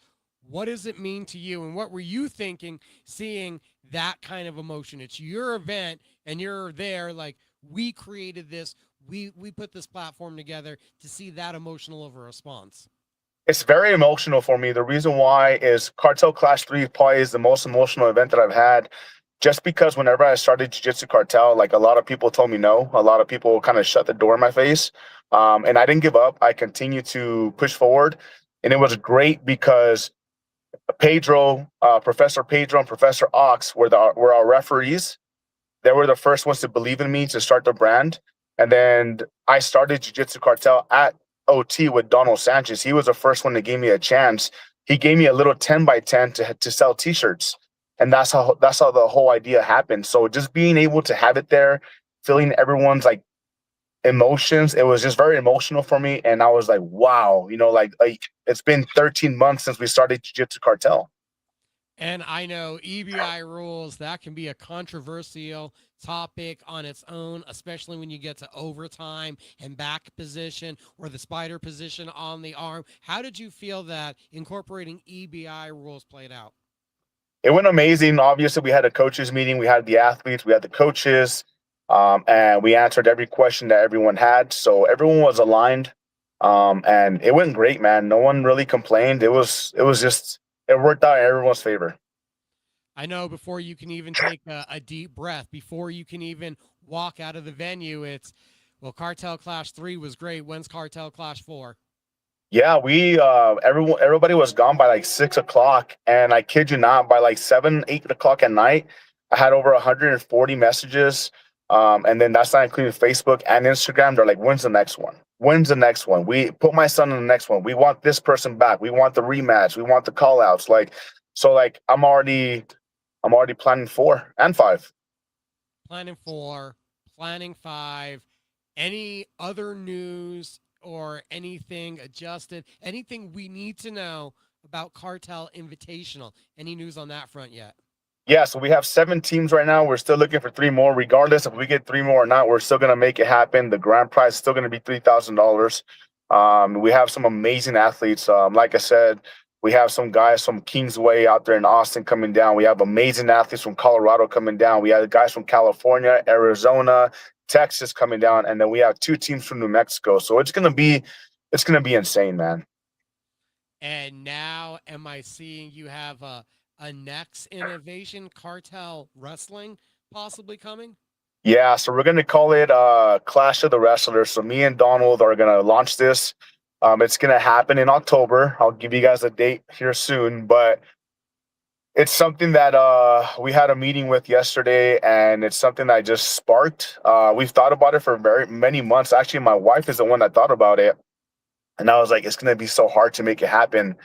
What does it mean to you, and what were you thinking seeing that kind of emotion? It's your event, and you're there like, we created this. We put this platform together to see that emotional of a response. It's very emotional for me. The reason why is Kartel Clash 3 probably is the most emotional event that I've had, just because whenever I started Jiu-Jitsu Kartel, like a lot of people told me no. A lot of people kind of shut the door in my face. And I didn't give up. I continued to push forward. And it was great because Professor Pedro and Professor Ox were our referees. They were the first ones to believe in me to start the brand. And then I started Jiu-Jitsu Kartel at OT with Donald Sanchez. He was the first one to give me a chance. He gave me a little 10 by 10 to sell t-shirts. And that's how the whole idea happened. So just being able to have it there, feeling everyone's like emotions, it was just very emotional for me. And I was like, wow, like it's been 13 months since we started Jiu-Jitsu Kartel. And I know EBI rules, that can be a controversial topic on its own, especially when you get to overtime and back position or the spider position on the arm. How did you feel that incorporating EBI rules played out? It went amazing. Obviously, we had a coaches meeting. We had the athletes, we had the coaches, and we answered every question that everyone had. So everyone was aligned, and it went great, man. No one really complained. It worked out in everyone's favor. I know before you can even take a deep breath, before you can even walk out of the venue, Kartel Clash 3 was great. When's Kartel Clash 4? Yeah, everybody was gone by like 6:00, and I kid you not, by like 7, 8 o'clock at night, I had over 140 messages, and then that's not including Facebook and Instagram. They're like, "When's the next one? When's the next one? We put my son in the next one. We want this person back. We want the rematch. We want the call outs." Like I'm already planning 4 and 5. Planning 4, planning 5. Any other news or anything adjusted? Anything we need to know about Kartel Invitational? Any news on that front yet? Yeah, so we have 7 teams right now. We're still looking for 3 more. Regardless if we get 3 more or not, we're still gonna make it happen. The grand prize is still gonna be $3,000. We have some amazing athletes. Like I said, we have some guys from Kingsway out there in Austin coming down. We have amazing athletes from Colorado coming down. We have guys from California, Arizona, Texas coming down, and then we have 2 teams from New Mexico. So it's gonna be insane, man. And now, am I seeing you have a next innovation, Kartel Wrestling, possibly coming? Yeah, so we're gonna call it Clash of the Wrestlers. So me and Donald are gonna launch this. It's gonna happen in October. I'll give you guys a date here soon, but it's something that we had a meeting with yesterday, and it's something that just sparked. We've thought about it for very many months. Actually, my wife is the one that thought about it, and I was like, it's gonna be so hard to make it happen.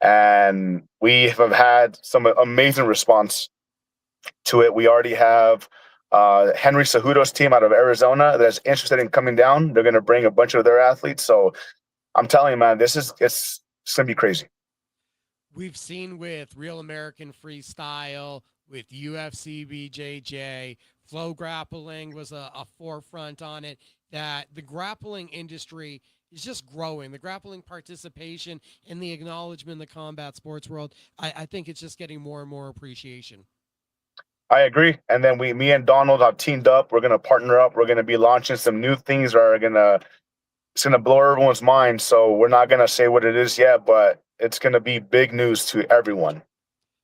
And we have had some amazing response to it. We already have Henry Cejudo's team out of Arizona that's interested in coming down. They're gonna bring a bunch of their athletes. So I'm telling you, man, it's gonna be crazy. We've seen with Real American Freestyle, with UFC BJJ, Flow Grappling was a forefront on it. that the grappling industry is just growing. The grappling participation and the acknowledgement in the combat sports world, I think it's just getting more and more appreciation. I agree. And then me and Donald have teamed up. We're gonna partner up. We're gonna be launching some new things that are gonna it's gonna blow everyone's mind. So we're not gonna say what it is yet, but it's gonna be big news to everyone.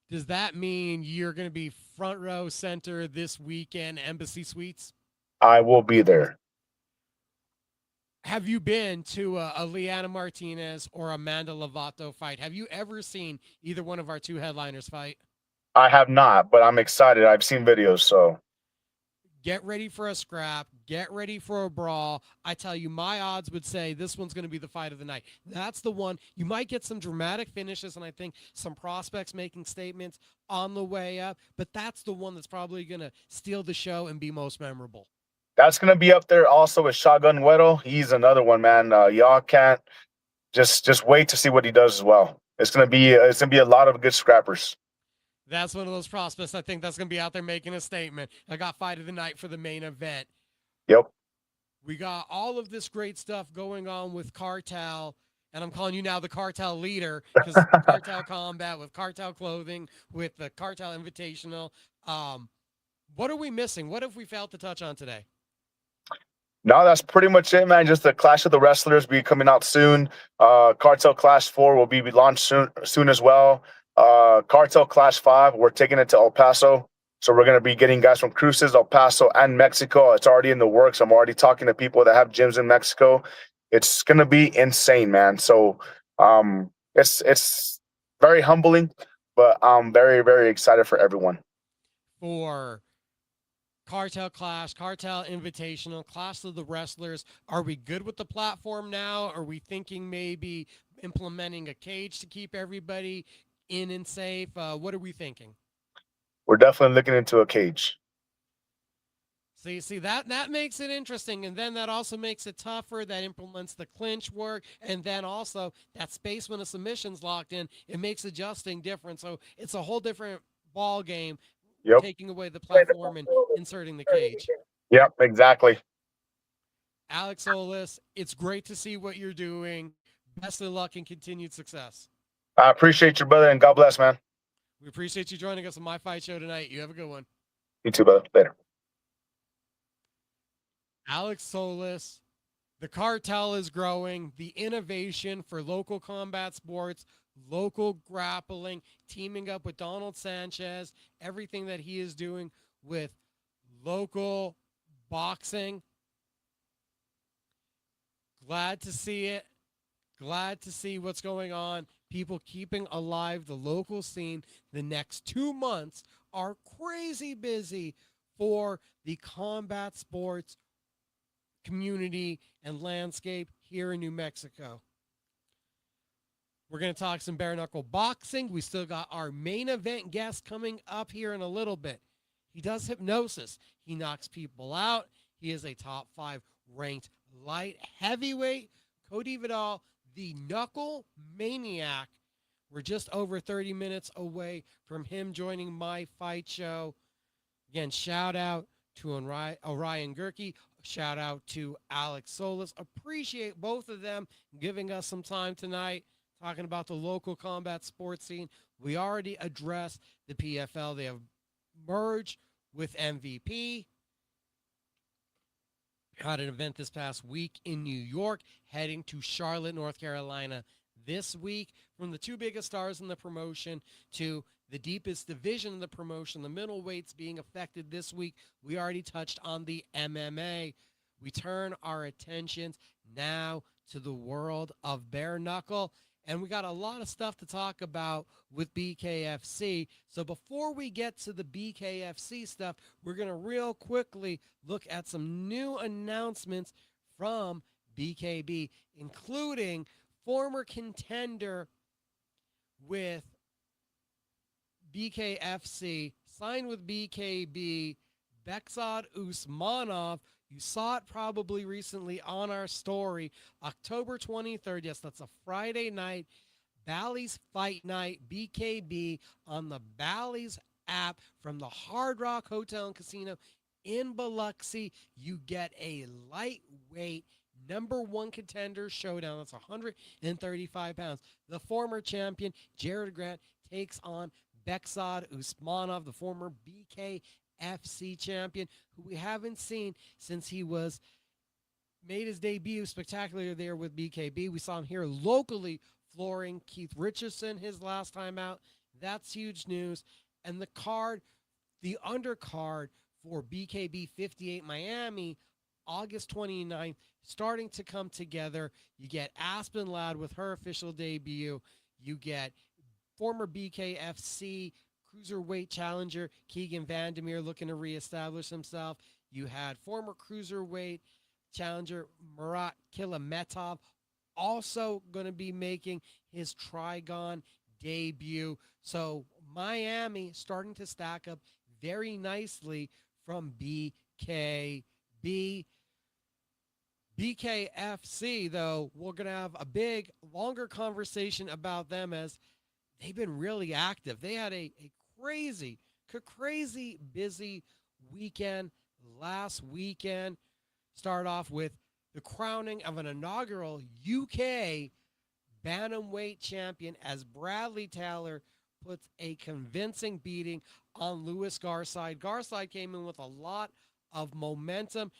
Does that mean you're going to be front row center this weekend, Embassy Suites? I will be there. Have you been to a Liana Martinez or Amanda Lovato fight? Have you ever seen either one of our two headliners fight? I have not, but I'm excited. I've seen videos, so Get ready for a scrap. Get ready for a brawl. I tell you, my odds would say this one's going to be the fight of the night. That's the one. You might get some dramatic finishes, and I think some prospects making statements on the way up, but that's the one that's probably going to steal the show and be most memorable. that's gonna be up there also with Shotgun Weddle. He's another one, man. Y'all can't just wait to see what he does as well. It's gonna be a lot of good scrappers. That's one of those prospects I think that's going to be out there making a statement. I got fight of the night for the main event. Yep. We got all of this great stuff going on with Kartel, and I'm calling you now the Kartel leader because Kartel Combat with Kartel Clothing, with the Kartel Invitational. What are we missing? What have we failed to touch on today? No, that's pretty much it, man. Just the Clash of the Wrestlers be coming out soon. Cartel Clash 4 will be launched soon as well. Cartel Clash 5, we're taking it to El Paso. So we're going to be getting guys from Cruces, El Paso, and Mexico. It's already in the works. I'm already talking to people that have gyms in Mexico. It's going to be insane, man. So it's very humbling, but I'm very, very excited for everyone. For Kartel Clash, Kartel Invitational, Clash of the Wrestlers, are we good with the platform now? Are we thinking maybe implementing a cage to keep everybody in and safe? What are we thinking? We're definitely looking into a cage. See that makes it interesting, and then that also makes it tougher. That implements the clinch work, and then also that space when a submission's locked in, it makes adjusting different. So it's a whole different ball game. Yep. Taking away the platform and inserting the cage. Yep, exactly. Alex Solis, it's great to see what you're doing. Best of luck and continued success. I appreciate you, brother, and God bless, man. We appreciate you joining us on My Fight Show tonight. You have a good one. You too, brother. Later. Alex Solis, the cartel is growing. The innovation for local combat sports, local grappling, teaming up with Donald Sanchez, everything that he is doing with local boxing. Glad to see it. Glad to see what's going on. People keeping alive the local scene. The next 2 months are crazy busy for the combat sports community and landscape here in New Mexico. We're going to talk some bare knuckle boxing. We still got our main event guest coming up here in a little bit. He does hypnosis. He knocks people out. He is a top 5 ranked light heavyweight. Cody Vidal, the Knuckle Maniac. We're just over 30 minutes away from him joining My Fight Show. Again, shout out to O'Ruin Guhrke. Shout out to Alex Solis. Appreciate both of them giving us some time tonight talking about the local combat sports scene. We already addressed the PFL. They have merged with MVP. Had an event this past week in New York, heading to Charlotte, North Carolina this week. From the 2 biggest stars in the promotion to the deepest division in the promotion, the middleweights being affected this week. We already touched on the MMA. We turn our attentions now to the world of bare knuckle. And we got a lot of stuff to talk about with BKFC. So before we get to the BKFC stuff, we're going to real quickly look at some new announcements from BKB, including former contender with BKFC, signed with BKB, Beksad Usmanov. You saw it probably recently on our story, October 23rd. Yes, that's a Friday night. Bally's Fight Night, BKB on the Bally's app from the Hard Rock Hotel and Casino in Biloxi, you get a lightweight number one contender showdown. That's 135 pounds. The former champion, Jared Grant, takes on Beksad Usmanov, the former BKFC champion, who we haven't seen since he was made his debut spectacular there with BKB. We saw him here locally flooring Keith Richardson his last time out. That's huge news. And the undercard for BKB 58 Miami, August 29th, starting to come together. You get Aspen Ladd with her official debut. You get former BKFC cruiserweight challenger Keegan Vandermeer looking to reestablish himself. You had former cruiserweight challenger Murat Kilametov also going to be making his Trigon debut. So Miami starting to stack up very nicely from BKB. BKFC, though, we're going to have a big, longer conversation about them as they've been really active. They had a crazy busy weekend last weekend. Start off with the crowning of an inaugural UK bantamweight champion as Bradley Taylor puts a convincing beating on Louis Garside. Garside came in with a lot of momentum.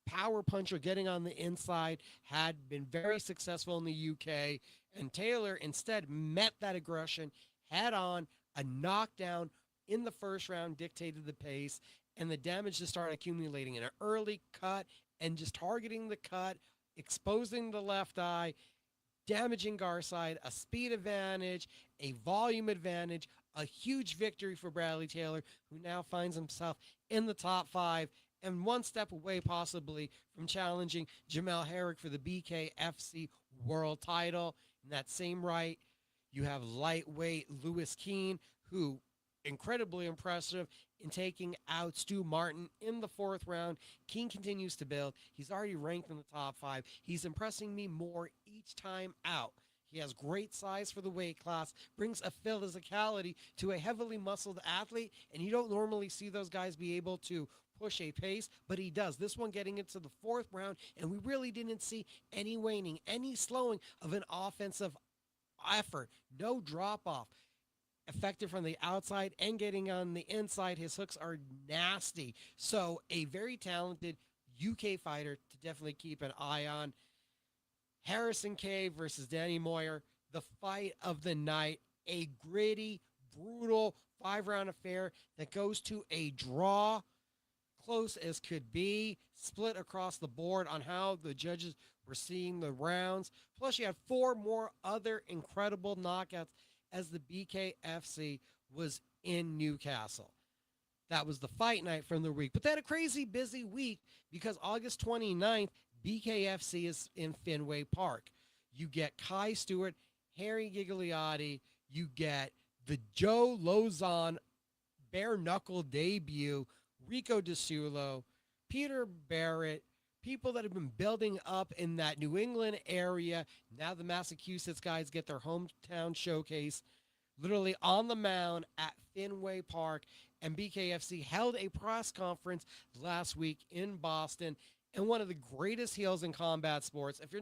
Power puncher getting on the inside, had been very successful in the UK, and Taylor instead met that aggression head on. A knockdown in the first round dictated the pace, and the damage just started accumulating. In an early cut and just targeting the cut, exposing the left eye, damaging Garside, a speed advantage, a volume advantage, a huge victory for Bradley Taylor, who now finds himself in the top 5 and one step away possibly from challenging Jamel Herrick for the BKFC world title. In that same right, you have lightweight Lewis Keane, who incredibly impressive in taking out Stu Martin in the 4th round. Keane continues to build. He's already ranked in the top 5. He's impressing me more each time out. He has great size for the weight class, brings a physicality to a heavily muscled athlete, and you don't normally see those guys be able to push a pace, but he does. This one getting into the 4th round, and we really didn't see any waning, any slowing of an offensive effort. No drop-off. Effective from the outside and getting on the inside. His hooks are nasty. So a very talented UK fighter to definitely keep an eye on. Harrison Cave versus Danny Moyer, the fight of the night. A gritty, brutal 5-round affair that goes to a draw. Close as could be, split across the board on how the judges were seeing the rounds. Plus, you had 4 more other incredible knockouts as the BKFC was in Newcastle. That was the fight night from the week. But they had a crazy busy week because August 29th, BKFC is in Fenway Park. You get Kai Stewart, Harry Gigliotti, you get the Joe Lozon bare knuckle debut, Rico DeSulo, Peter Barrett, people that have been building up in that New England area. Now the Massachusetts guys get their hometown showcase literally on the mound at Fenway Park. And BKFC held a press conference last week in Boston. And one of the greatest heels in combat sports, if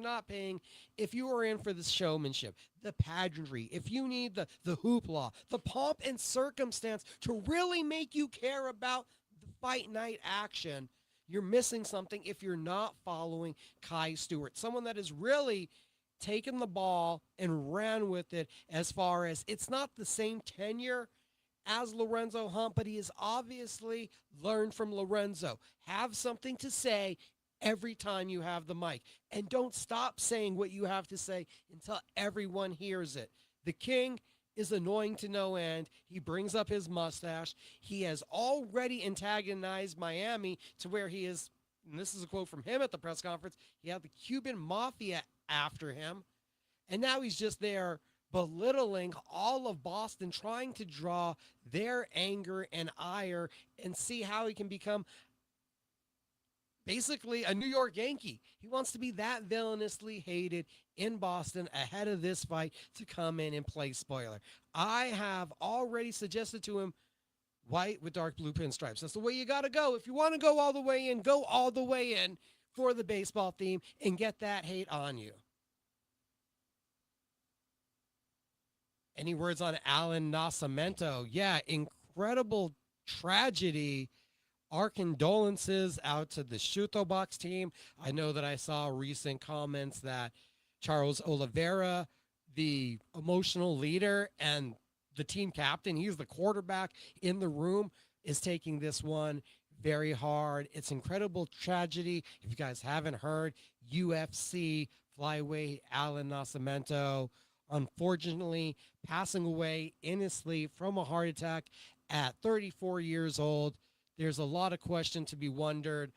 you are in for the showmanship, the pageantry, if you need the hoopla, the pomp and circumstance to really make you care about the fight night action, you're missing something if you're not following Kai Stewart, someone that has really taken the ball and ran with it as far as it's not the same tenure as Lorenzo Hunt, but he has obviously learned from Lorenzo. Have something to say every time you have the mic. And don't stop saying what you have to say until everyone hears it. The King is annoying to no end. He brings up his mustache. He has already antagonized Miami to where he is, and this is a quote from him at the press conference, he had the Cuban mafia after him. And now he's just there belittling all of Boston, trying to draw their anger and ire and see how he can become basically a New York Yankee. He wants to be that villainously hated in Boston ahead of this fight to come in and play spoiler. I have already suggested to him white with dark blue pinstripes. That's the way you got to go. If you want to go all the way in, go all the way in for the baseball theme and get that hate on you. Any words on Alan Nascimento? Yeah, incredible tragedy. Our condolences out to the Shuto Box team. I know that I saw recent comments that Charles Oliveira, the emotional leader and the team captain, he's the quarterback in the room, is taking this one very hard. It's incredible tragedy. If you guys haven't heard, UFC flyweight Alan Nascimento, unfortunately, passing away in his sleep from a heart attack at 34 years old. There's a lot of question to be wondered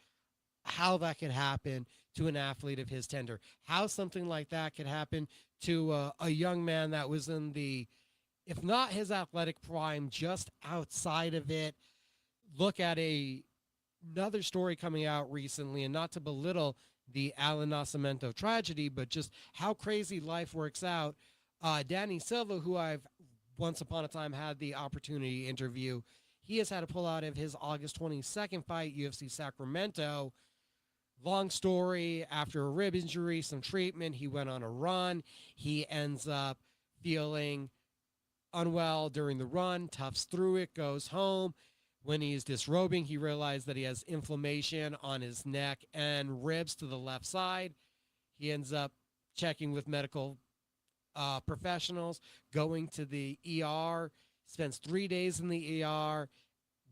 how that could happen to an athlete of his tender, how something like that could happen to a young man that was in the, if not his athletic prime, just outside of it. Look at another story coming out recently, and not to belittle the Alan Nascimento tragedy, but just how crazy life works out. Danny Silva, who I've once upon a time had the opportunity to interview, he has had to pull out of his August 22nd fight, UFC Sacramento. Long story, after a rib injury, some treatment, he went on a run. He ends up feeling unwell during the run, toughs through it, goes home. When he's disrobing, he realized that he has inflammation on his neck and ribs to the left side. He ends up checking with medical professionals, going to the ER, spends 3 days in the ER.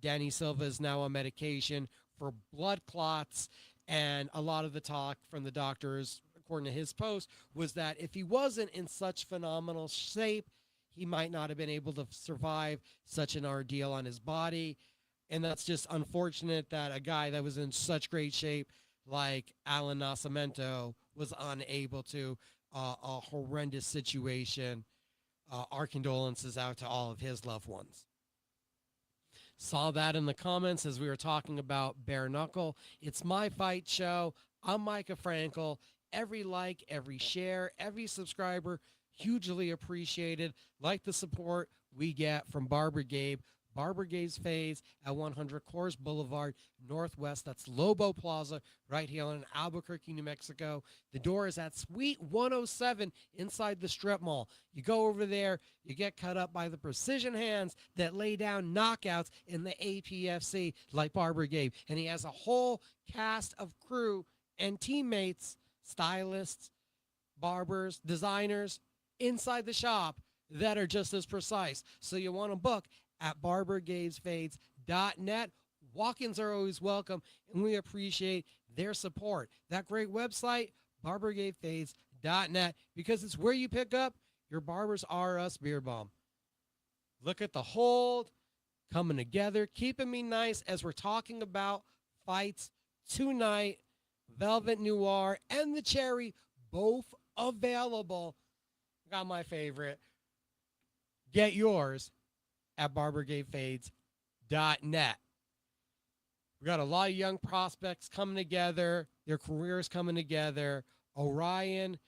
Danny Silva is now on medication for blood clots. And a lot of the talk from the doctors, according to his post, was that if he wasn't in such phenomenal shape, he might not have been able to survive such an ordeal on his body. And that's just unfortunate that a guy that was in such great shape like Alan Nascimento was unable to. A horrendous situation. Our condolences out to all of his loved ones. Saw that in the comments as we were talking about bare knuckle. It's my fight show. I'm Mika Frankl. Every like, every share, every subscriber, hugely appreciated. Like the support we get from Barber Gabe. Barber Gabe's Fades at 100 Coors Boulevard, Northwest. That's Lobo Plaza, right here in Albuquerque, New Mexico. The door is at Suite 107 inside the strip mall. You go over there, you get cut up by the precision hands that lay down knockouts in the APFC like Barber Gabe. And he has a whole cast of crew and teammates, stylists, barbers, designers inside the shop that are just as precise. So you want to book at barbergabesfades.net. Walk-ins are always welcome, and we appreciate their support. That great website, barbergabesfades.net, because it's where you pick up your Barbers R Us beer bomb. Look at the hold coming together, keeping me nice as we're talking about fights tonight. Velvet Noir and the Cherry, both available. Got my favorite. Get yours at barbergabefades.net. We got a lot of young prospects coming together, their careers coming together. O'Ruin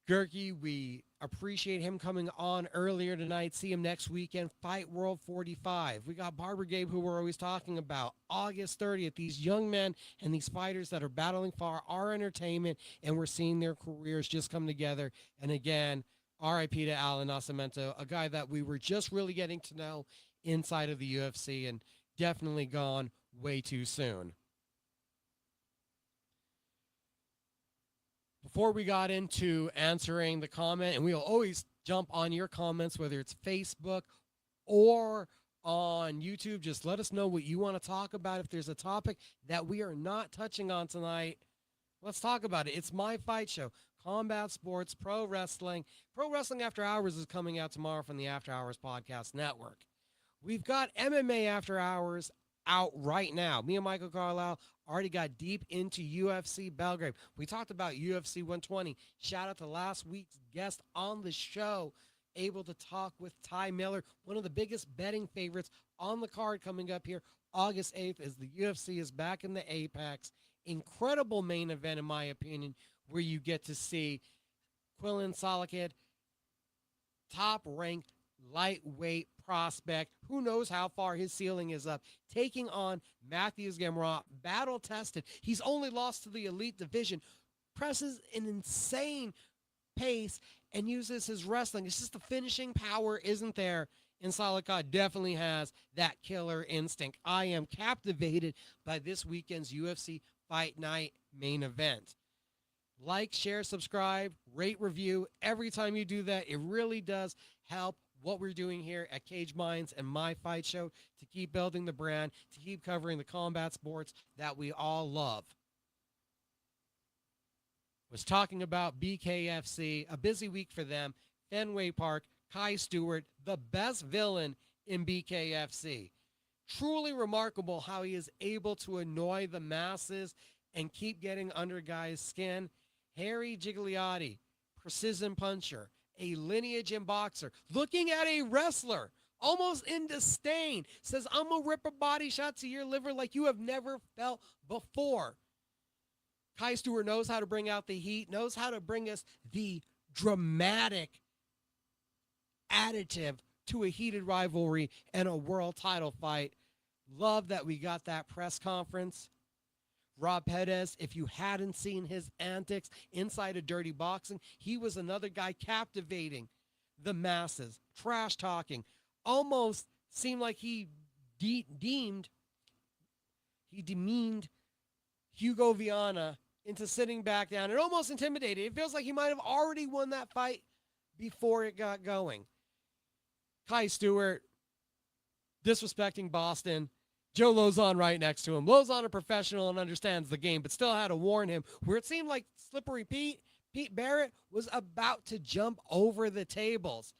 Guhrke, we appreciate him coming on earlier tonight. See him next weekend. Fight World 45. We got Barber Gabe, who we're always talking about. August 30th. These young men and these fighters that are battling for our entertainment, and we're seeing their careers just come together. And again, RIP to Alan Nascimento, a guy that we were just really getting to know inside of the UFC and definitely gone way too soon. Before we got into answering the comment, and we'll always jump on your comments, whether it's Facebook or on YouTube, just let us know what you want to talk about. If there's a topic that we are not touching on tonight, let's talk about it. It's my fight show. Combat sports, pro wrestling. Pro Wrestling After Hours is coming out tomorrow from the After Hours Podcast Network. We've got MMA After Hours out right now. Me and Michael Carlisle already got deep into UFC Belgrade. We talked about UFC 120. Shout out to last week's guest on the show, able to talk with Ty Miller, one of the biggest betting favorites on the card coming up here August 8th as the UFC is back in the Apex. Incredible main event, in my opinion, where you get to see Quillan Solakid, top-ranked lightweight prospect. Who knows how far his ceiling is up. Taking on Matthews Gamrot, battle tested. He's only lost to the elite division. Presses an insane pace and uses his wrestling. It's just the finishing power isn't there. And Salika definitely has that killer instinct. I am captivated by this weekend's UFC Fight Night main event. Like, share, subscribe, rate, review. Every time you do that, it really does help what we're doing here at Cage Minds and My Fight Show to keep building the brand, to keep covering the combat sports that we all love. Was talking about BKFC, a busy week for them. Fenway Park, Kai Stewart, the best villain in BKFC. Truly remarkable how he is able to annoy the masses and keep getting under guys' skin. Harry Gigliotti, precision puncher, a lineage in boxer, looking at a wrestler, almost in disdain, says, I'm going to rip a body shot to your liver like you have never felt before. Kai Stewart knows how to bring out the heat, knows how to bring us the dramatic additive to a heated rivalry and a world title fight. Love that we got that press conference. Rob Perez, if you hadn't seen his antics inside of Dirty Boxing, he was another guy captivating the masses, trash talking. Almost seemed like he demeaned Hugo Viana into sitting back down and almost intimidated. It feels like he might have already won that fight before it got going. Kai Stewart disrespecting Boston. Joe Lozon right next to him. Lozon, a professional and understands the game, but still had to warn him where it seemed like Slippery Pete Barrett was about to jump over the tables.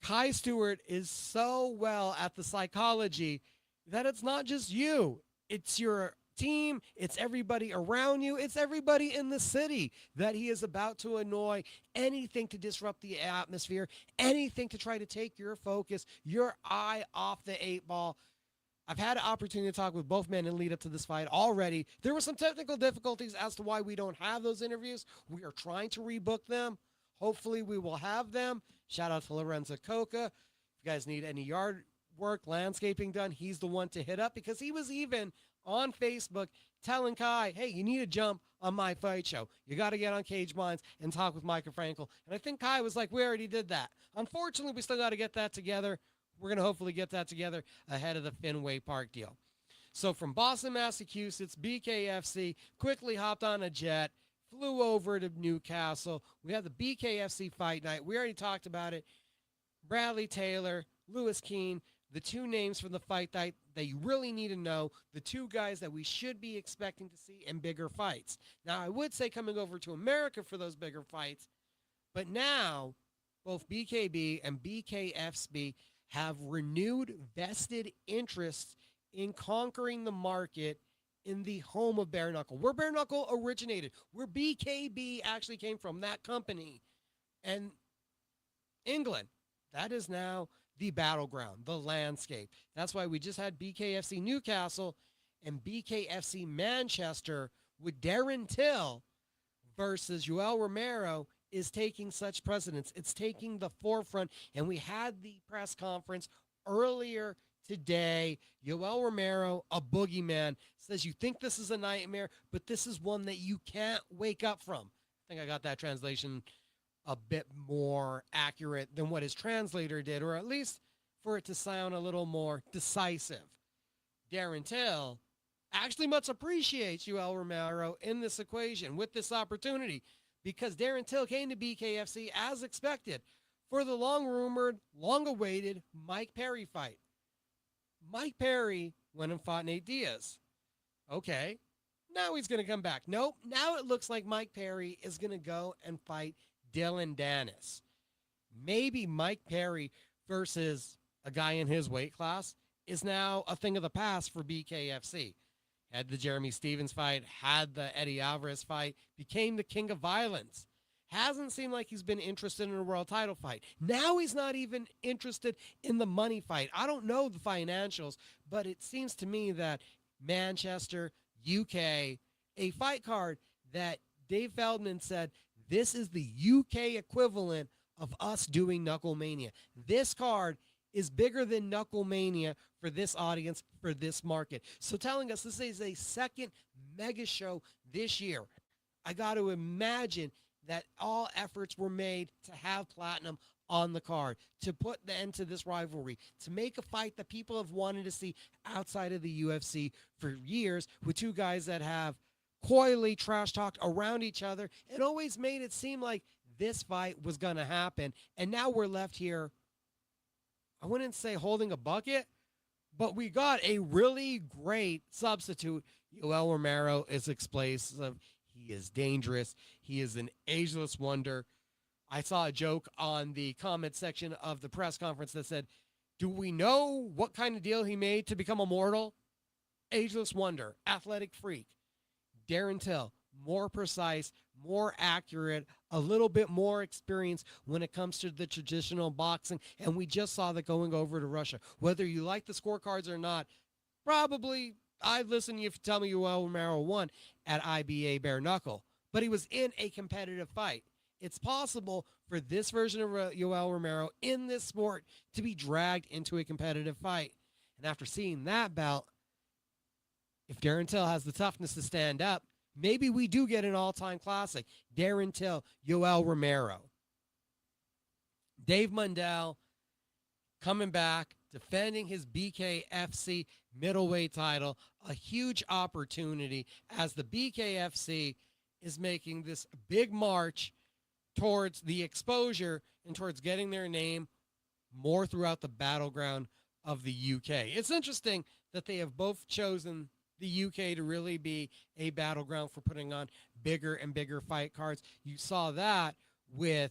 Kai Stewart is so well at the psychology that it's not just you. It's your team. It's everybody around you. It's everybody in the city that he is about to annoy. Anything to disrupt the atmosphere. Anything to try to take your focus, your eye off the 8-ball. I've had an opportunity to talk with both men and lead up to this fight already. There were some technical difficulties as to why we don't have those interviews. We are trying to rebook them. Hopefully we will have them. Shout out to Lorenzo Coca. If you guys need any yard work, landscaping done, he's the one to hit up because he was even on Facebook telling Kai, hey, you need to jump on My Fight Show. You got to get on Cage Minds and talk with Mika Frankl. And I think Kai was like, we already did that. Unfortunately, we still got to get that together. We're going to hopefully get that together ahead of the Fenway Park deal. So from Boston, Massachusetts, BKFC quickly hopped on a jet, flew over to Newcastle. We had the BKFC fight night. We already talked about it. Bradley Taylor, Lewis Keane, the two names from the fight night that you really need to know, the two guys that we should be expecting to see in bigger fights. Now, I would say coming over to America for those bigger fights, but now both BKB and BKFC have renewed vested interests in conquering the market in the home of bare knuckle, where bare knuckle originated, where BKB actually came from, that company. And England, that is now the battleground, the landscape. That's why we just had BKFC Newcastle and BKFC Manchester with Darren Till versus Yoel Romero is taking such precedence. It's taking the forefront. And we had the press conference earlier today. Yoel Romero, a boogeyman, says you think this is a nightmare, but this is one that you can't wake up from. I think I got that translation a bit more accurate than what his translator did, or at least for it to sound a little more decisive. Darren Till actually much appreciates Yoel Romero in this equation with this opportunity, because Darren Till came to BKFC as expected for the long-rumored, long-awaited Mike Perry fight. Mike Perry went and fought Nate Diaz. Okay, now he's going to come back. Nope, now it looks like Mike Perry is going to go and fight Dylan Dennis. Maybe Mike Perry versus a guy in his weight class is now a thing of the past for BKFC. Had the Jeremy Stevens fight, had the Eddie Alvarez fight, became the king of violence. Hasn't seemed like he's been interested in a world title fight. Now he's not even interested in the money fight. I don't know the financials, but it seems to me that Manchester, UK, a fight card that Dave Feldman said, this is the UK equivalent of us doing Knuckle Mania. This card is bigger than Knuckle Mania for this audience, for this market. So telling us this is a second mega show this year, I got to imagine that all efforts were made to have Platinum on the card, to put the end to this rivalry, to make a fight that people have wanted to see outside of the UFC for years, with two guys that have coyly trash talked around each other and always made it seem like this fight was going to happen. And now we're left here, I wouldn't say holding a bucket, but we got a really great substitute. Yoel Romero is explosive. He is dangerous. He is an ageless wonder. I saw a joke on the comment section of the press conference that said, do we know what kind of deal he made to become immortal? Ageless wonder, athletic freak. Darren Till, more precise, more accurate, a little bit more experience when it comes to the traditional boxing. And we just saw that going over to Russia. Whether you like the scorecards or not, probably I'd listen to you if you tell me Yoel Romero won at IBA Bare Knuckle. But he was in a competitive fight. It's possible for this version of Yoel Romero in this sport to be dragged into a competitive fight. And after seeing that bout, if Darren Till has the toughness to stand up, maybe we do get an all-time classic. Darren Till, Yoel Romero. Dave Mundell coming back, defending his BKFC middleweight title. A huge opportunity as the BKFC is making this big march towards the exposure and towards getting their name more throughout the battleground of the UK. It's interesting that they have both chosen the UK to really be a battleground for putting on bigger and bigger fight cards. You saw that with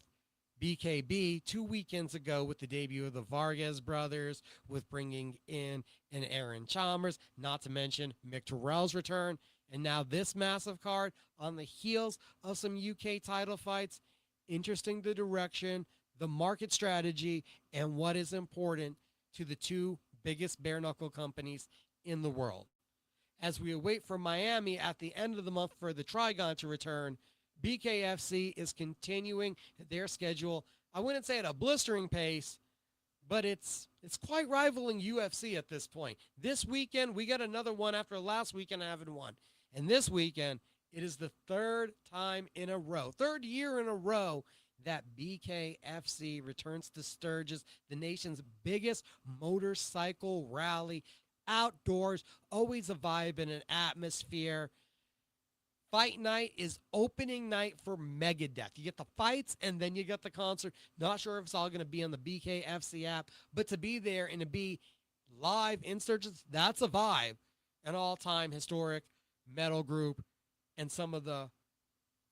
BKB 2 weekends ago with the debut of the Vargas brothers, with bringing in an Aaron Chalmers, not to mention Mick Terrell's return. And now this massive card on the heels of some UK title fights. Interesting the direction, the market strategy, and what is important to the two biggest bare knuckle companies in the world. As we await for Miami at the end of the month for the Trigon to return, BKFC is continuing their schedule. I wouldn't say at a blistering pace, but it's quite rivaling UFC at this point. This weekend, we got another one after last weekend having one. And this weekend, it is the third year in a row that BKFC returns to Sturgis, the nation's biggest motorcycle rally. Outdoors, always a vibe and an atmosphere. Fight night is opening night for Megadeth. You get the fights and then you get the concert. Not sure if it's all going to be on the BKFC app, but to be there and to be live in Sturgis, that's a vibe. An all-time historic metal group and some of the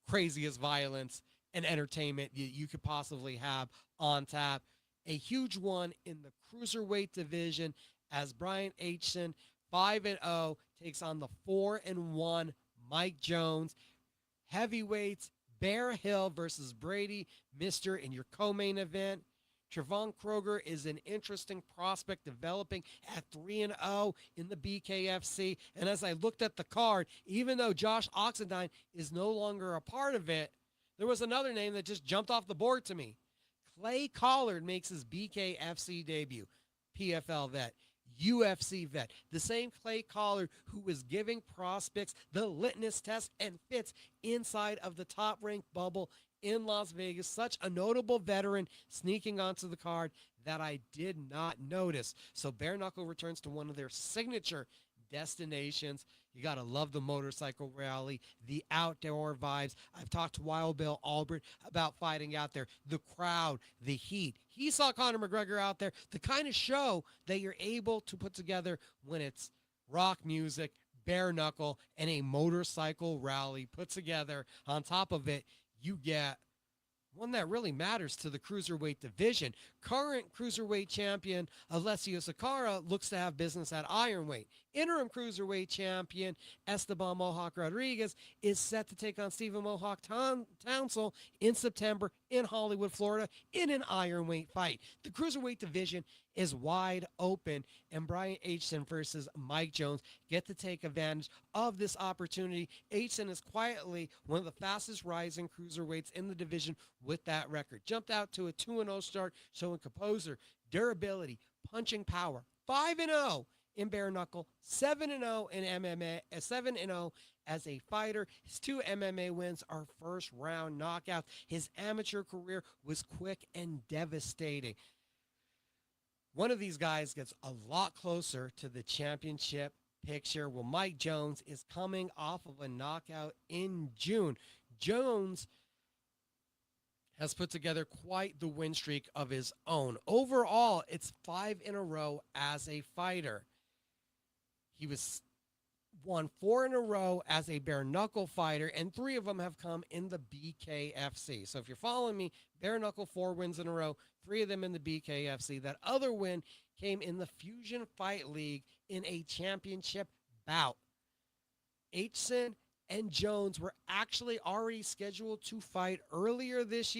craziest violence and entertainment you could possibly have on tap. A huge one in the cruiserweight division as Brian Aitchison, 5-0, takes on the 4-1 Mike Jones. Heavyweights, Bear Hill versus Brady Mister in your co-main event. Trevon Kroger is an interesting prospect developing at 3-0 in the BKFC. And as I looked at the card, even though Josh Oxendine is no longer a part of it, there was another name that just jumped off the board to me. Clay Collard makes his BKFC debut. PFL vet, UFC vet, the same Clay Collard who was giving prospects the litmus test and fits inside of the top-ranked bubble in Las Vegas. Such a notable veteran sneaking onto the card that I did not notice. So Bare Knuckle returns to one of their signature destinations. You got to love the motorcycle rally, the outdoor vibes. I've talked to Wild Bill Albert about fighting out there, the crowd, the heat. He saw Conor McGregor out there, the kind of show that you're able to put together when it's rock music, bare knuckle, and a motorcycle rally put together. On top of it, you get one that really matters to the cruiserweight division. Current cruiserweight champion Alessio Sakara looks to have business at Ironweight. Interim cruiserweight champion Esteban Mohawk Rodriguez is set to take on Stephen Mohawk Townsend in September in Hollywood, Florida, in an ironweight fight. The cruiserweight division is wide open, and Brian Aitchison versus Mike Jones get to take advantage of this opportunity. Aitchison is quietly one of the fastest rising cruiserweights in the division with that record. Jumped out to a 2-0 start, showing composure, durability, punching power. 5-0 in bare knuckle, 7-0 in MMA, 7-0 as a fighter. His 2 MMA wins are first round knockouts. His amateur career was quick and devastating. One of these guys gets a lot closer to the championship picture. Well, Mike Jones is coming off of a knockout in June. Jones has put together quite the win streak of his own. Overall, it's 5 in a row as a fighter. He won 4 in a row as a bare knuckle fighter, and 3 of them have come in the BKFC. So if you're following me, bare knuckle 4 wins in a row, 3 of them in the BKFC. That other win came in the Fusion Fight League in a championship bout. Aitchison and Jones were actually already scheduled to fight earlier this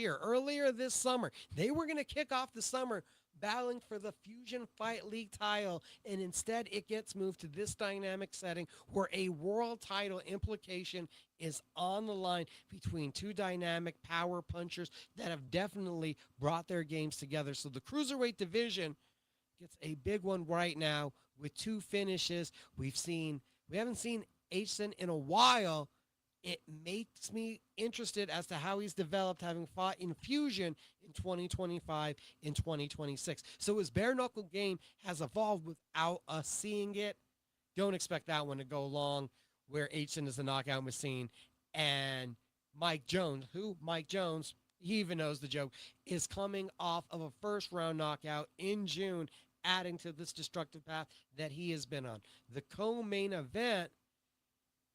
summer. They were going to kick off the summer battling for the Fusion Fight League title, and instead it gets moved to this dynamic setting where a world title implication is on the line between 2 dynamic power punchers that have definitely brought their games together. So the cruiserweight division gets a big one right now with 2 finishes. We haven't seen Aitchison in a while. It makes me interested as to how he's developed, having fought in Fusion in 2025 and 2026. So his bare knuckle game has evolved without us seeing it. Don't expect that one to go long, where Aitchison is the knockout machine, and Mike Jones, he even knows the joke, is coming off of a first round knockout in June, adding to this destructive path that he has been on. The co-main event,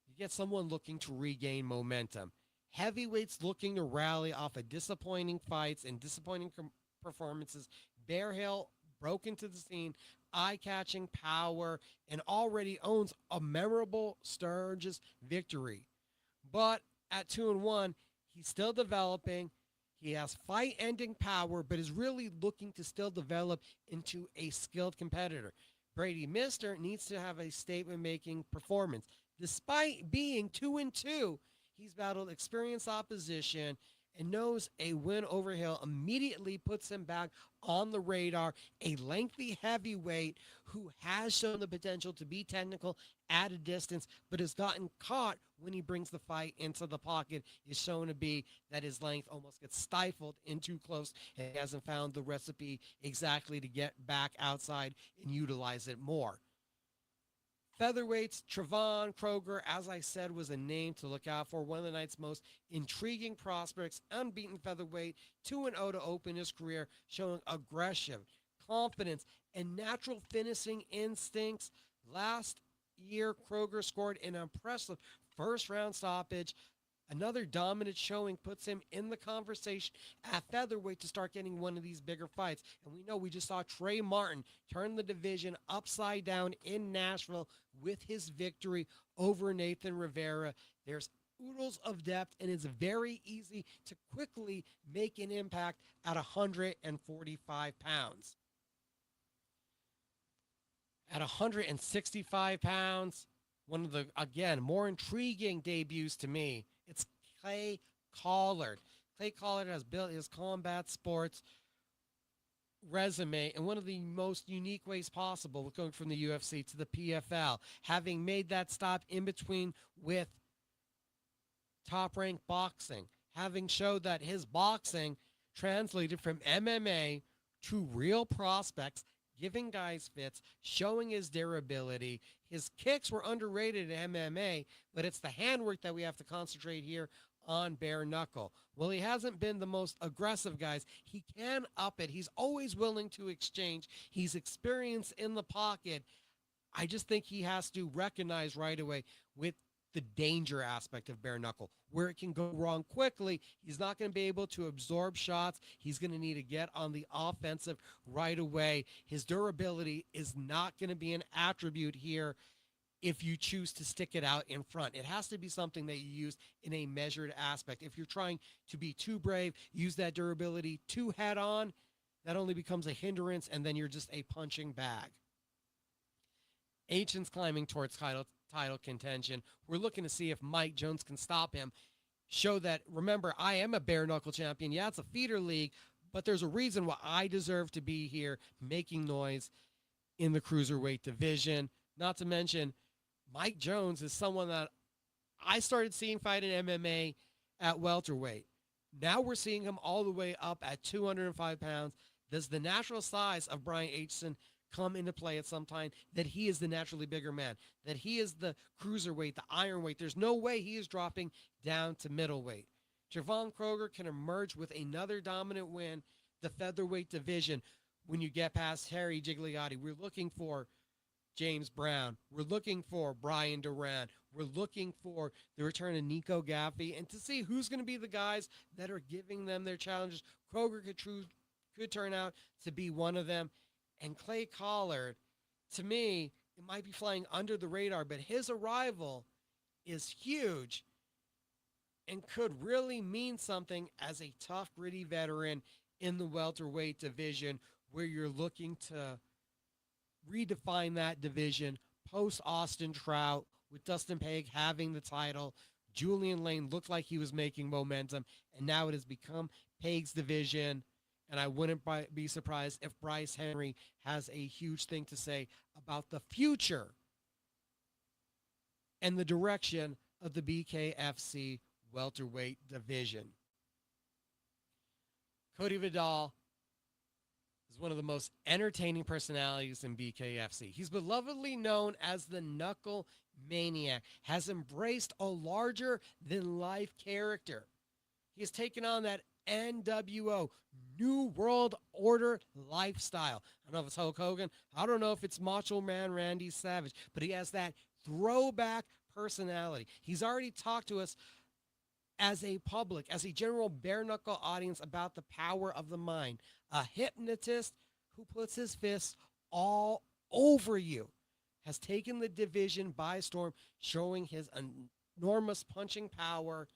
you get someone looking to regain momentum. Heavyweights looking to rally off of disappointing fights and disappointing performances. Bear Hill broke into the scene, eye-catching power, and already owns a memorable Sturgis victory. But at 2-1, he's still developing. He has fight-ending power, but is really looking to still develop into a skilled competitor. Brady Mister needs to have a statement-making performance. Despite being 2-2, he's battled experienced opposition and knows a win over Hill immediately puts him back on the radar. A lengthy heavyweight who has shown the potential to be technical at a distance, but has gotten caught when he brings the fight into the pocket, is shown to be that his length almost gets stifled in too close, and he hasn't found the recipe exactly to get back outside and utilize it more. Featherweights, Trevon Kroger, as I said, was a name to look out for. One of the night's most intriguing prospects, unbeaten featherweight, 2-0 to open his career, showing aggression, confidence, and natural finishing instincts. Last year, Kroger scored an impressive first-round stoppage. Another dominant showing puts him in the conversation at featherweight to start getting one of these bigger fights. And we know we just saw Trey Martin turn the division upside down in Nashville with his victory over Nathan Rivera. There's oodles of depth, and it's very easy to quickly make an impact at 145 pounds. At 165 pounds, one of the, again, more intriguing debuts to me, it's Clay Collard. Clay Collard has built his combat sports resume in one of the most unique ways possible, with going from the UFC to the PFL, having made that stop in between with Top Rank Boxing, having showed that his boxing translated from MMA to real prospects, giving guys fits, showing his durability. His kicks were underrated in MMA, but it's the handwork that we have to concentrate here on bare knuckle. Well, he hasn't been the most aggressive, guys. He can up it. He's always willing to exchange. He's experienced in the pocket. I just think he has to recognize right away with the danger aspect of bare knuckle, where it can go wrong quickly. He's not going to be able to absorb shots. He's going to need to get on the offensive right away. His durability is not going to be an attribute here. if you choose to stick it out in front. It has to be something that you use in a measured aspect. If you're trying to be too brave, use that durability too head on, that only becomes a hindrance, and then you're just a punching bag. Ancient's climbing towards title contention. We're looking to see if Mike Jones can stop him. Show that, remember, I am a bare knuckle champion. Yeah, it's a feeder league, but there's a reason why I deserve to be here making noise in the cruiserweight division. Not to mention, Mike Jones is someone that I started seeing fight in MMA at welterweight. Now we're seeing him all the way up at 205 pounds. Does the natural size of Brian Aitchison come into play at some time? That he is the naturally bigger man, that he is the cruiserweight, the ironweight. There's no way he is dropping down to middleweight. Javon Kroger can emerge with another dominant win, the featherweight division. When you get past Harry Gigliotti, we're looking for James Brown. We're looking for Brian Duran. We're looking for the return of Nico Gaffey, and to see who's going to be the guys that are giving them their challenges. Kroger could turn out to be one of them. And Clay Collard, to me, it might be flying under the radar, but his arrival is huge and could really mean something as a tough, gritty veteran in the welterweight division, where you're looking to redefine that division post Austin Trout, with Dustin Page having the title. Julian Lane looked like he was making momentum, and now it has become Page's division. And I wouldn't be surprised if Bryce Henry has a huge thing to say about the future and the direction of the BKFC welterweight division. Cody Vidal is one of the most entertaining personalities in BKFC. He's belovedly known as the Knuckle Maniac, has embraced a larger-than-life character. He has taken on that NWO, New World Order lifestyle. I don't know if it's Hulk Hogan. I don't know if it's Macho Man Randy Savage, but he has that throwback personality. He's already talked to us as a public, as a general bare knuckle audience about the power of the mind. A hypnotist who puts his fists all over you has taken the division by storm, showing his enormous punching power.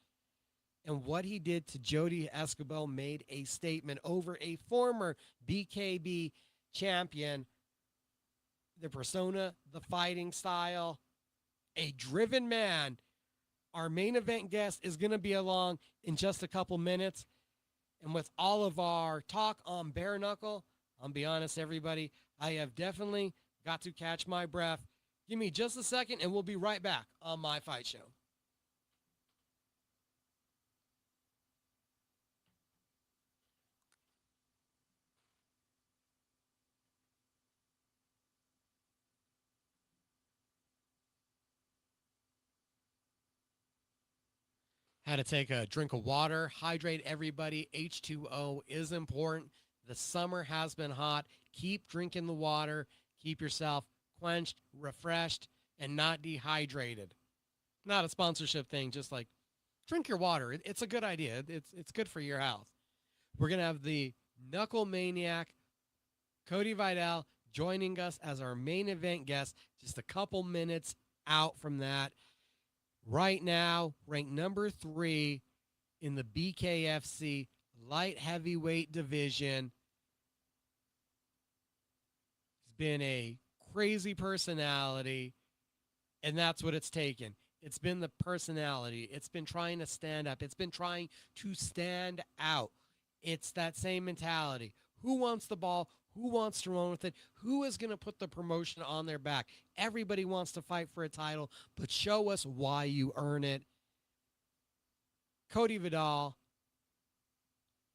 And what he did to Jody Escobar made a statement over a former BKB champion. The persona, the fighting style, a driven man. Our main event guest is going to be along in just a couple minutes. And with all of our talk on bare knuckle, I'll be honest, everybody, I have definitely got to catch my breath. Give me just a second, and we'll be right back on My Fight Show. Had to take a drink of water, hydrate everybody. H2O is important. The summer has been hot. Keep drinking the water. Keep yourself quenched, refreshed, and not dehydrated. Not a sponsorship thing, just like drink your water. It's a good idea. It's good for your health. We're going to have the Knuckle Maniac, Cody Vidal, joining us as our main event guest just a couple minutes out from that. Right now, ranked number 3 in the BKFC light heavyweight division. He's been a crazy personality, and that's what it's taken. It's been the personality. It's been trying to stand up. It's been trying to stand out. It's that same mentality. Who wants the ball? Who wants to run with it? Who is going to put the promotion on their back? Everybody wants to fight for a title, but show us why you earn it. Cody Vidal,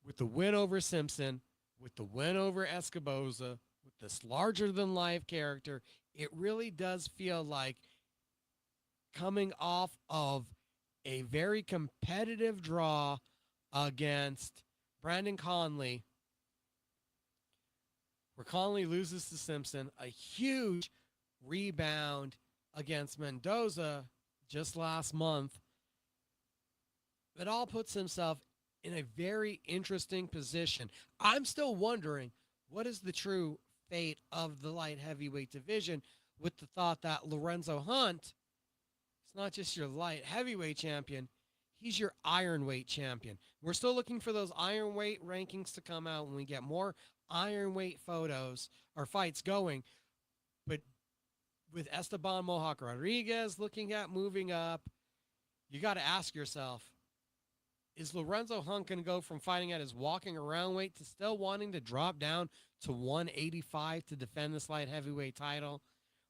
with the win over Simpson, with the win over Escoboza, with this larger-than-life character, it really does feel like coming off of a very competitive draw against Brandon Conley, where Conley loses to Simpson, a huge rebound against Mendoza just last month. It all puts himself in a very interesting position. I'm still wondering, what is the true fate of the light heavyweight division with the thought that Lorenzo Hunt is not just your light heavyweight champion, he's your ironweight champion. We're still looking for those ironweight rankings to come out when we get more ironweight photos or fights going. But with Esteban Mohawk Rodriguez looking at moving up, you got to ask yourself, is Lorenzo Hunt going to go from fighting at his walking around weight to still wanting to drop down to 185 to defend this light heavyweight title?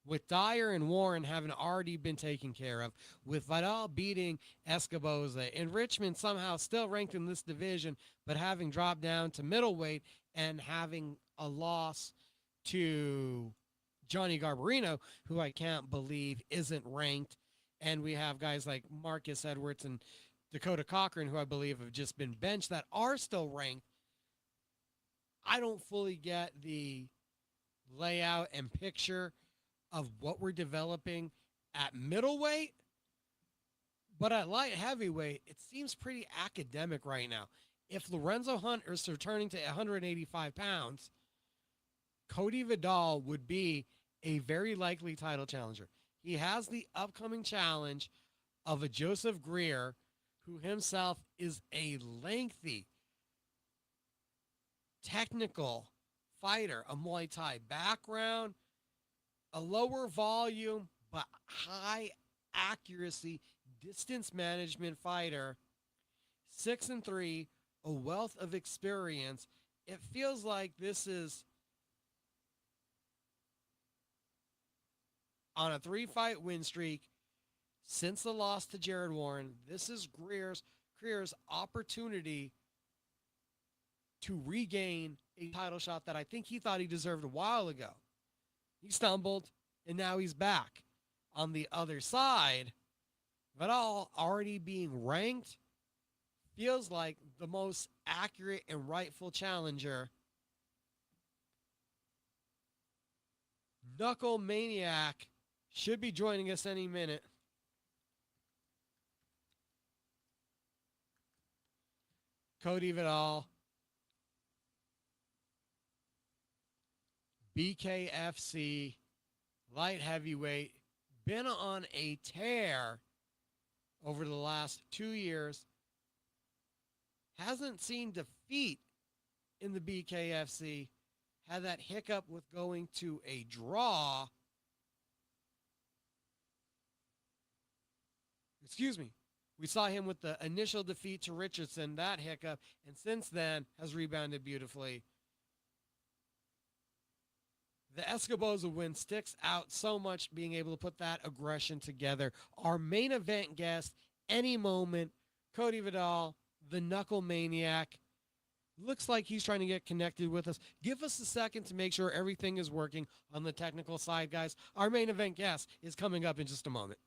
With Dyer and Warren having already been taken care of, with Vidal beating Escoboza, and Richmond somehow still ranked in this division, but having dropped down to middleweight and having a loss to Johnny Garbarino, who I can't believe isn't ranked. And we have guys like Marcus Edwards and Dakota Cochran, who I believe have just been benched, that are still ranked. I don't fully get the layout and picture of what we're developing at middleweight, but at light heavyweight, it seems pretty academic right now. If Lorenzo Hunt is returning to 185 pounds, Cody Vidal would be a very likely title challenger. He has the upcoming challenge of a Joseph Greer, who himself is a lengthy, technical fighter, a Muay Thai background, a lower volume but high accuracy distance management fighter, 6-3, a wealth of experience. It feels like this is on a 3-fight win streak since the loss to Jared Warren. This is Greer's opportunity to regain a title shot that I think he thought he deserved a while ago. He stumbled, and now he's back. On the other side, Vidal already being ranked feels like the most accurate and rightful challenger. Knuckle Maniac should be joining us any minute. Cody Vidal, BKFC, light heavyweight, been on a tear over the last 2 years. Hasn't seen defeat in the BKFC. Had that hiccup with going to a draw. Excuse me. We saw him with the initial defeat to Richardson, that hiccup, and since then has rebounded beautifully. The Escoboza win sticks out so much, being able to put that aggression together. Our main event guest, any moment, Cody Vidal, the Knuckle Maniac. Looks like he's trying to get connected with us. Give us a second to make sure everything is working on the technical side, guys. Our main event guest is coming up in just a moment.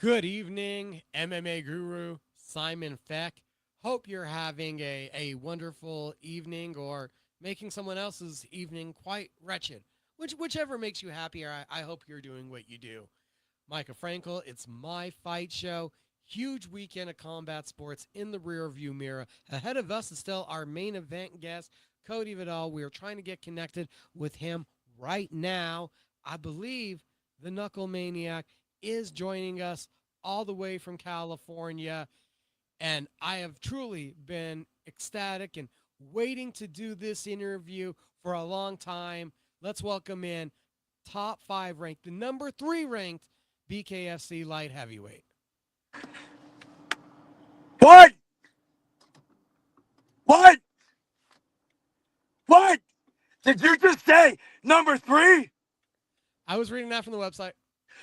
Good evening, MMA guru Simon Feck. Hope you're having a wonderful evening or making someone else's evening quite wretched. Whichever makes you happier, I hope you're doing what you do. Mika Frankl, it's my fight show. Huge weekend of combat sports in the rearview mirror. Ahead of us is still our main event guest, Cody Vidal. We are trying to get connected with him right now. I believe the Knuckle Maniac is joining us all the way from California. And I have truly been ecstatic and waiting to do this interview for a long time. let's welcome in top 5 ranked, the number 3 ranked BKFC light heavyweight. What? What? What? Did you just say number 3? I was reading that from the website.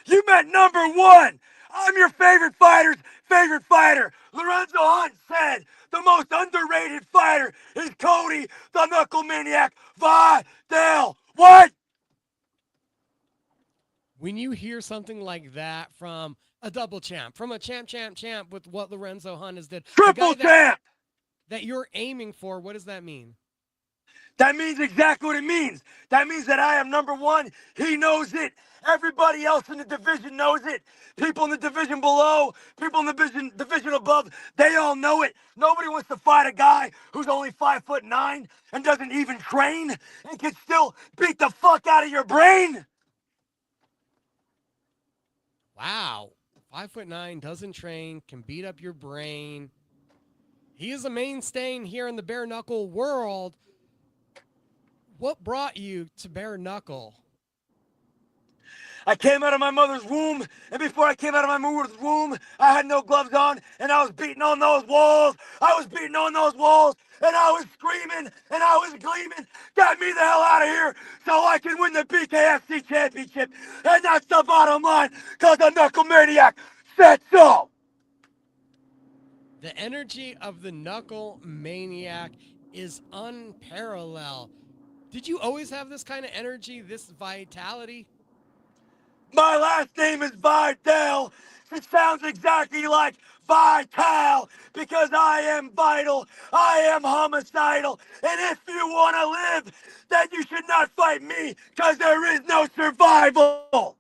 You meant number 1. I'm your favorite fighter's favorite fighter. Lorenzo Hunt said the most underrated fighter is Cody, the Knuckle Maniac Vidal. What? When you hear something like that from a double champ, from a champ with what Lorenzo Hunt has did, Triple champ! That you're aiming for, what does that mean? That means exactly what it means. That means that I am number 1. He knows it. Everybody else in the division knows it. People in the division below, people in the division above, they all know it. Nobody wants to fight a guy who's only 5'9" and doesn't even train and can still beat the fuck out of your brain. Wow. 5'9", doesn't train, can beat up your brain. He is a mainstay here in the bare knuckle world. What brought you to bare knuckle? I came out of my mother's womb, and before I came out of my mother's womb, I had no gloves on, and I was beating on those walls. I was beating on those walls, and I was screaming, and I was gleaming. Get me the hell out of here so I can win the BKFC championship. And that's the bottom line, because the Knuckle Maniac said so. The energy of the Knuckle Maniac is unparalleled. Did you always have this kind of energy, this vitality? My last name is Vidal. It sounds exactly like Vital because I am vital. I am homicidal. And if you want to live, then you should not fight me because there is no survival.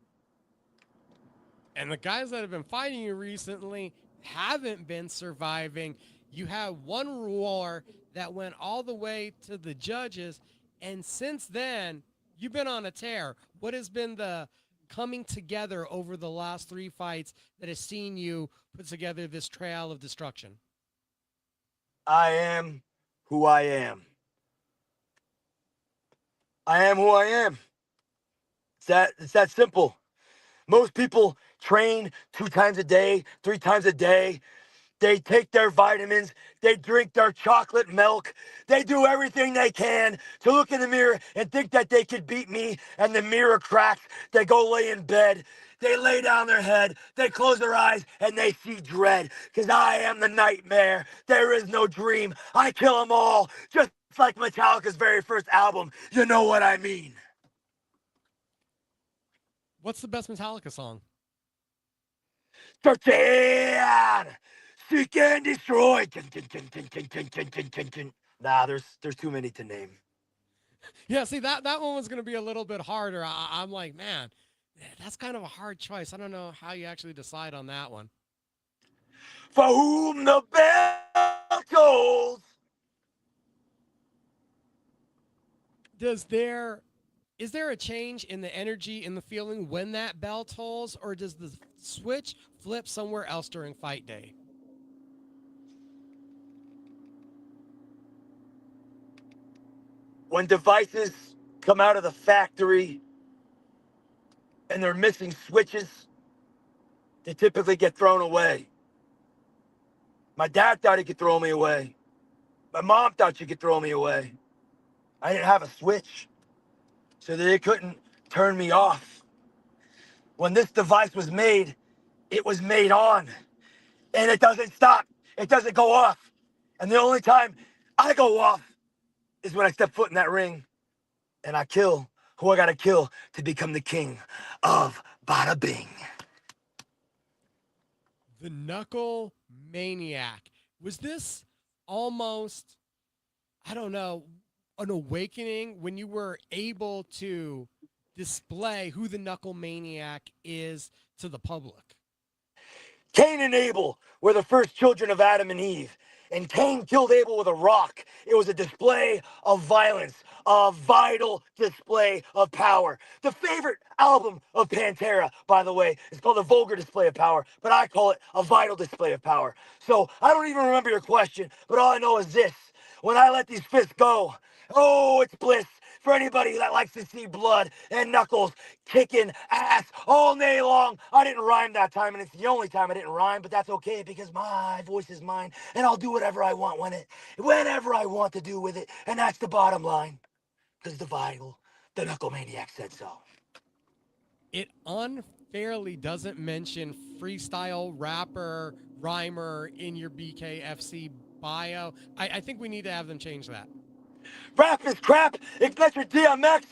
And the guys that have been fighting you recently haven't been surviving. You have one war that went all the way to the judges. And since then, you've been on a tear. What has been the coming together over the last 3 fights that has seen you put together this trail of destruction? I am who I am. I am who I am. It's that simple. Most people train 2 times a day, 3 times a day. They take their vitamins. They drink their chocolate milk. They do everything they can to look in the mirror and think that they could beat me. And the mirror cracks. They go lay in bed. They lay down their head. They close their eyes and they see dread. Because I am the nightmare. There is no dream. I kill them all. Just like Metallica's very first album. You know what I mean. What's the best Metallica song? Search it! Seek and destroy. Nah, there's too many to name. Yeah, see, that one was going to be a little bit harder. I'm like, man, that's kind of a hard choice. I don't know how you actually decide on that one. For whom the bell tolls. Is there a change in the energy, in the feeling when that bell tolls, or does the switch flip somewhere else during fight day? When devices come out of the factory and they're missing switches, they typically get thrown away. My dad thought he could throw me away. My mom thought she could throw me away. I didn't have a switch, so they couldn't turn me off. When this device was made, it was made on, and it doesn't stop. It doesn't go off. And the only time I go off is when I step foot in that ring and I kill who I gotta kill to become the king of Bada Bing. The Knuckle Maniac. Was this almost, I don't know, an awakening when you were able to display who the Knuckle Maniac is to the public? Cain and Abel were the first children of Adam and Eve. And Cain killed Abel with a rock. It was a display of violence, a vital display of power. The favorite album of Pantera, by the way, is called A Vulgar Display of Power, but I call it a vital display of power. So I don't even remember your question, but all I know is this. When I let these fists go, oh, it's bliss, for anybody that likes to see blood and Knuckles kicking ass all day long. I didn't rhyme that time, and it's the only time I didn't rhyme, but that's okay because my voice is mine, and I'll do whatever I want whenever I want to do with it, and that's the bottom line. Because the Knuckle Maniac said so. It unfairly doesn't mention freestyle rapper, rhymer in your BKFC bio. I think we need to have them change that. Rap is crap. It's your DMX.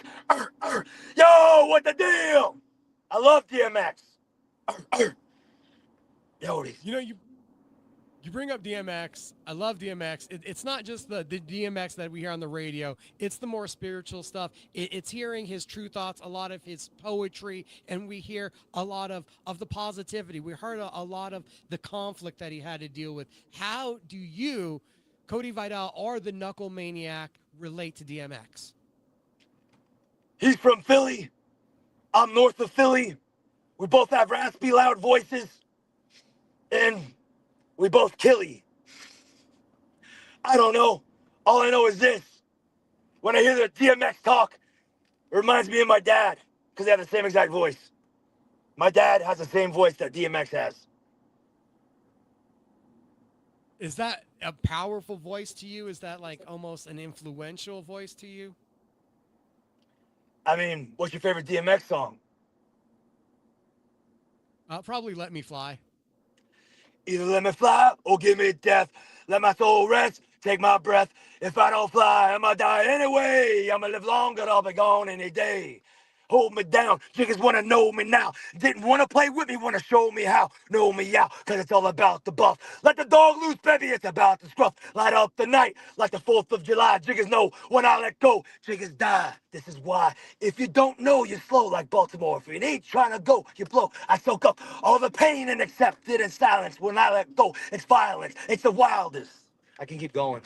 Yo, what the deal? I love DMX. Yo, You know, you bring up DMX. I love DMX. It's not just the DMX that we hear on the radio. It's the more spiritual stuff. It's hearing his true thoughts, a lot of his poetry, and we hear a lot of the positivity. We heard a lot of the conflict that he had to deal with. How do you, Cody Vidal, or the Knuckle Maniac, relate to DMX? he's from Philly. I'm north of Philly. We both have raspy, loud voices. And we both killy. I don't know. All I know is this. When I hear the DMX talk, it reminds me of my dad because they have the same exact voice. My dad has the same voice that DMX has. Is that a powerful voice to you? Is that like almost an influential voice to you? I mean, what's your favorite DMX song? Probably Let Me Fly. Either let me fly or give me death. Let my soul rest, take my breath. If I don't fly, I'ma die anyway. I'ma live longer, I'll be gone any day. Hold me down, niggas wanna know me now. Didn't wanna play with me, wanna show me how. Know me out, cause it's all about the buff. Let the dog loose, baby, it's about the scruff. Light up the night like the 4th of July. Jiggers know when I let go, jiggers die. This is why. If you don't know, you're slow like Baltimore. If you ain't trying to go, you blow. I soak up all the pain and accept it in silence. When I let go, it's violence. It's the wildest. I can keep going.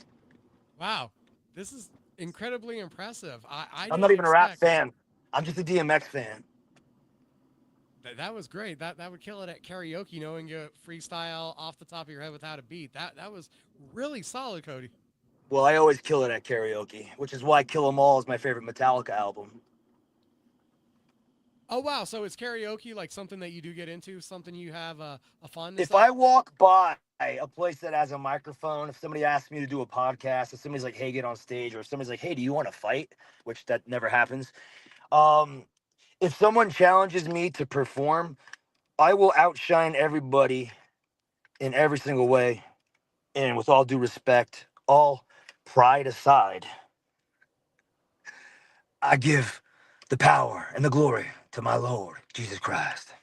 Wow, this is incredibly impressive. I I'm didn't not even a rap expect fan. I'm just a DMX fan. that was great. That would kill it at karaoke, knowing you freestyle off the top of your head without a beat. That was really solid, Cody. Well, I always kill it at karaoke, which is why Kill 'Em All is my favorite Metallica album. Oh wow, so is karaoke like something that you do get into, something you have a fondness If of? I walk by a place that has a microphone, if somebody asks me to do a podcast, if somebody's like, hey, get on stage, or if somebody's like, hey, do you want to fight? Which that never happens. If someone challenges me to perform, I will outshine everybody in every single way. And with all due respect, all pride aside, I give the power and the glory to my Lord, Jesus Christ.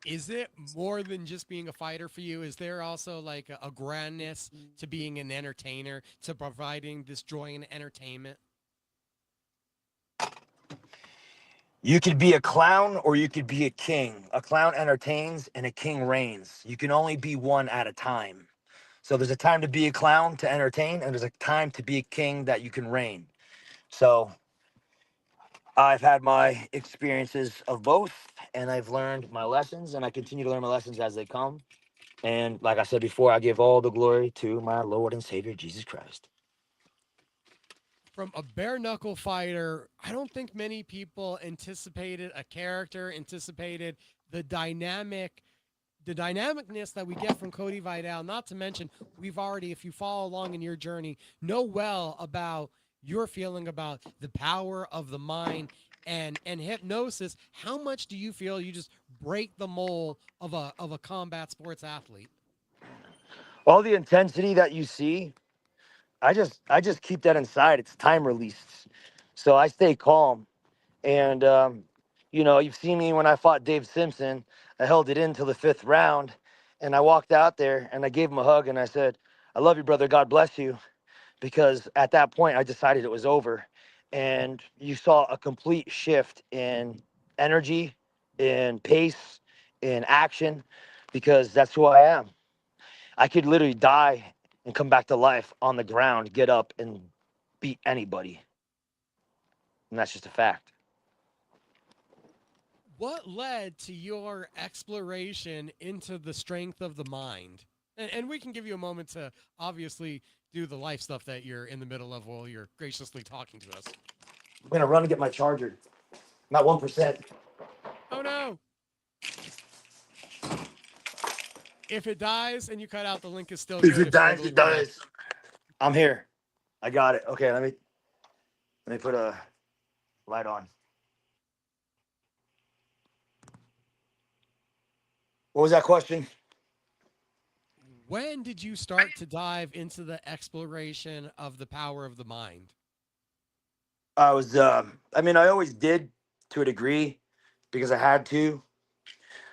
Is it more than just being a fighter for you? Is there also like a grandness to being an entertainer, to providing this joy and entertainment? You could be a clown or you could be a king. A clown entertains and a king reigns. You can only be one at a time. So there's a time to be a clown to entertain, and there's a time to be a king that you can reign. So I've had my experiences of both, and I've learned my lessons, and I continue to learn my lessons as they come. And like I said before, I give all the glory to my Lord and Savior, Jesus Christ. From a bare knuckle fighter, I don't think many people anticipated a character, anticipated the dynamicness that we get from Cody Vidal. Not to mention, we've already, if you follow along in your journey, know well about your feeling about the power of the mind and hypnosis. How much do you feel you just break the mold of a combat sports athlete? All the intensity that you see, I just keep that inside. It's time released. So I stay calm. And you've seen me when I fought Dave Simpson. I held it in till the 5th round, and I walked out there and I gave him a hug and I said, "I love you, brother. God bless you." Because at that point, I decided it was over, and you saw a complete shift in energy, in pace, in action, because that's who I am. I could literally die and come back to life on the ground, get up and beat anybody, and that's just a fact. What led to your exploration into the strength of the mind? And we can give you a moment to obviously do the life stuff that you're in the middle of while you're graciously talking to us. I'm gonna run and get my charger. Not 1%. Oh no! If it dies and you cut out, the link is still good. If it you're dies, able to it connect. dies. I'm here. I got it. Okay, let me put a light on. What was that question? When did you start to dive into the exploration of the power of the mind? I mean, I always did to a degree because I had to.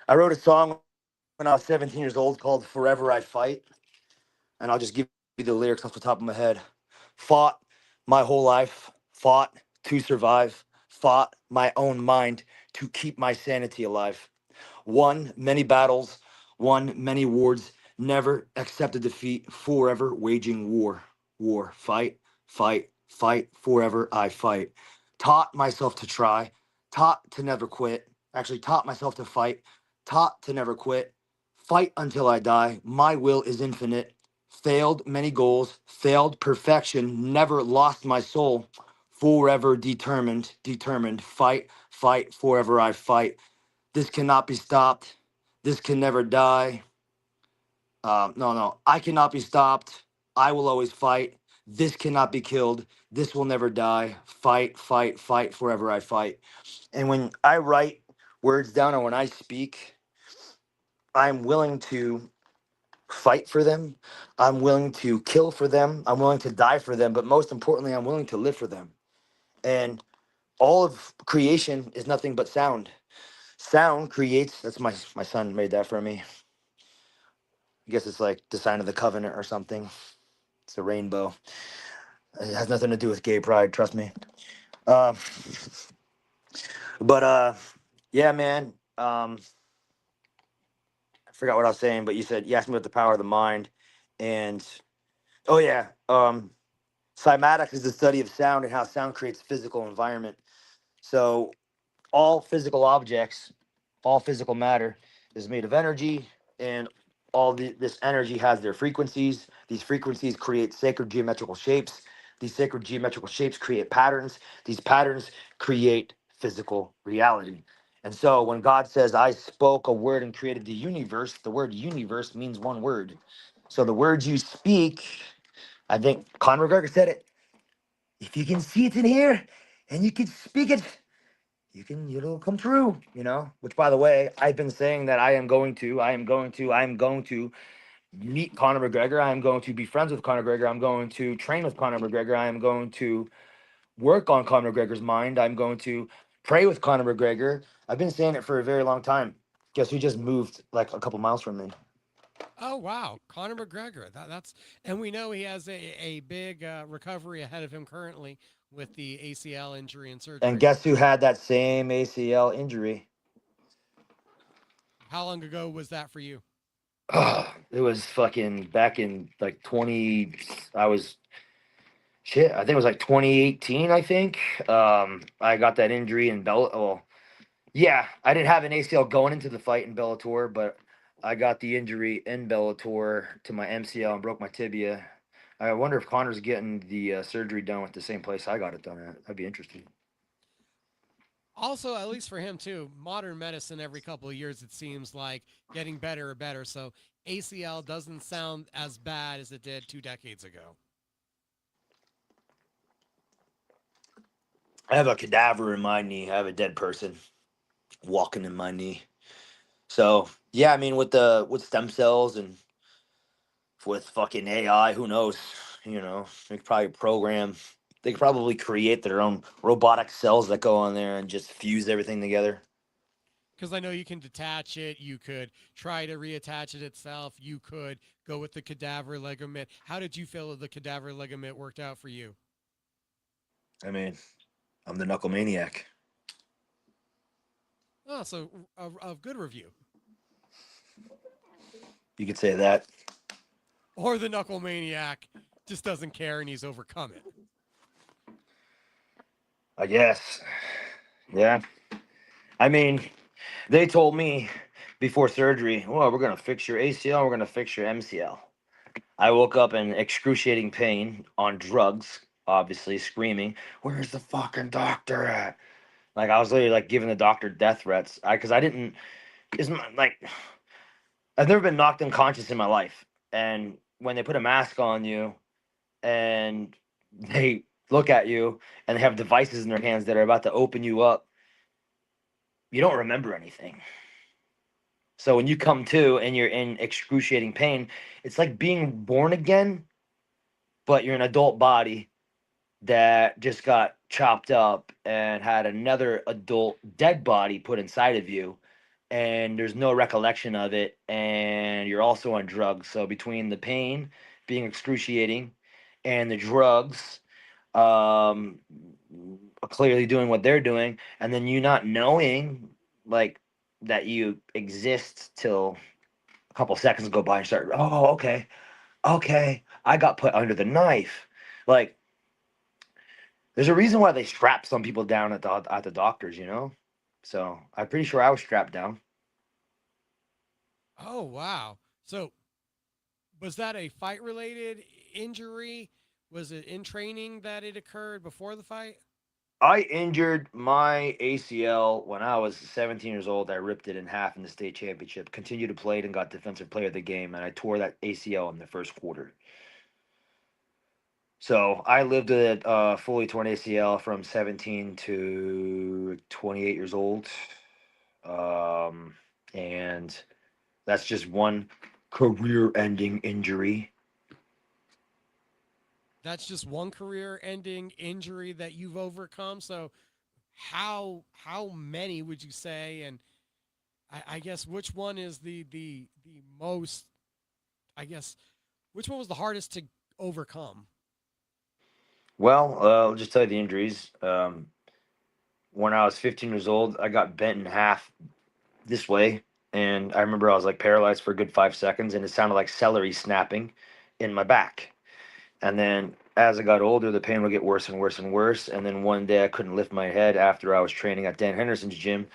I wrote a song when I was 17 years old called Forever I Fight. And I'll just give you the lyrics off the top of my head. Fought my whole life, fought to survive, fought my own mind to keep my sanity alive. Won many battles, won many wars, never accepted defeat, forever waging war. War, fight, fight, fight, forever I fight. Taught myself to try, taught to never quit. Actually, taught myself to fight, taught to never quit. Fight until I die. My will is infinite. Failed many goals, failed perfection, never lost my soul. Forever determined, determined. Fight, fight, forever I fight. This cannot be stopped. This can never die. No. I cannot be stopped. I will always fight. This cannot be killed. This will never die. Fight, fight, fight. Forever I fight. And when I write words down or when I speak, I'm willing to fight for them. I'm willing to kill for them. I'm willing to die for them. But most importantly, I'm willing to live for them. And all of creation is nothing but sound. Sound creates, that's my son made that for me. I guess it's like the sign of the covenant or something. It's a rainbow. It has nothing to do with gay pride, trust me. Um, but yeah, man. I forgot what I was saying, but you asked me about the power of the mind, and oh yeah, cymatics is the study of sound and how sound creates physical environment. So all physical objects, all physical matter is made of energy, and this energy has their frequencies. These frequencies create sacred geometrical shapes. These sacred geometrical shapes create patterns. These patterns create physical reality. And so when God says, I spoke a word and created the universe, the word universe means one word. So the words you speak, I think Conor McGregor said it. If you can see it in here and you can speak it, it'll come true, which by the way, I've been saying that I am going to meet Conor McGregor. I am going to be friends with Conor McGregor. I'm going to train with Conor McGregor. I am going to work on Conor McGregor's mind. I'm going to pray with Conor McGregor. I've been saying it for a very long time. Guess who just moved like a couple miles from me? Oh wow, Conor McGregor. That's and we know he has a big recovery ahead of him currently with the ACL injury and And surgery. guess who had that same ACL injury? How long ago was that for you? It was fucking back in like 20. I was shit. I think it was like 2018. I think I got that injury in Well, yeah, I didn't have an ACL going into the fight in Bellator, but I got the injury in Bellator to my MCL and broke my tibia. I wonder if Connor's getting the surgery done at the same place I got it done at. That'd be interesting. Also, at least for him too, modern medicine every couple of years it seems like getting better and better. So ACL doesn't sound as bad as it did 2 decades ago. I have a cadaver in my knee. I have a dead person walking in my knee. So yeah, I mean with stem cells and with fucking AI, who knows? They could probably program. They could probably create their own robotic cells that go on there and just fuse everything together. Because I know you can detach it. You could try to reattach it itself. You could go with the cadaver ligament. How did you feel that the cadaver ligament worked out for you? I mean, I'm the Knuckle Maniac. Oh, so a good review. You could say that. Or the Knuckle Maniac just doesn't care and he's overcome it. I guess. Yeah. I mean, they told me before surgery, well, we're going to fix your ACL, we're going to fix your MCL. I woke up in excruciating pain on drugs, obviously screaming, "Where's the fucking doctor at?" Like I was literally like giving the doctor death threats. Because I didn't. Is like I've never been knocked unconscious in my life, and when they put a mask on you and they look at you and they have devices in their hands that are about to open you up, you don't remember anything. So when you come to and you're in excruciating pain, it's like being born again, but you're an adult body that just got chopped up and had another adult dead body put inside of you, and there's no recollection of it, and you're also on drugs. So between the pain being excruciating and the drugs um clearly doing what they're doing, and then you not knowing like that you exist till a couple seconds go by and start, oh, okay, I got put under the knife. Like there's a reason why they strap some people down at the doctors, you know. So I'm pretty sure I was strapped down. Oh, wow. So was that a fight related injury? Was it in training that it occurred before the fight? I injured my ACL when I was 17 years old. I ripped it in half in the state championship. Continued to play it and got defensive player of the game, and I tore that ACL in the first quarter. So I lived with a fully torn ACL from 17 to 28 years old, um, and that's just one career-ending injury. That's just one career ending injury that you've overcome. So how many would you say? And I guess which one is the most, I guess, which one was the hardest to overcome? Well, I'll just tell you the injuries. When I was 15 years old, I got bent in half this way, and I remember I was like paralyzed for a good 5 seconds, and it sounded like celery snapping in my back. And then as I got older, the pain would get worse and worse and worse. And then one day I couldn't lift my head after I was training at Dan Henderson's gym,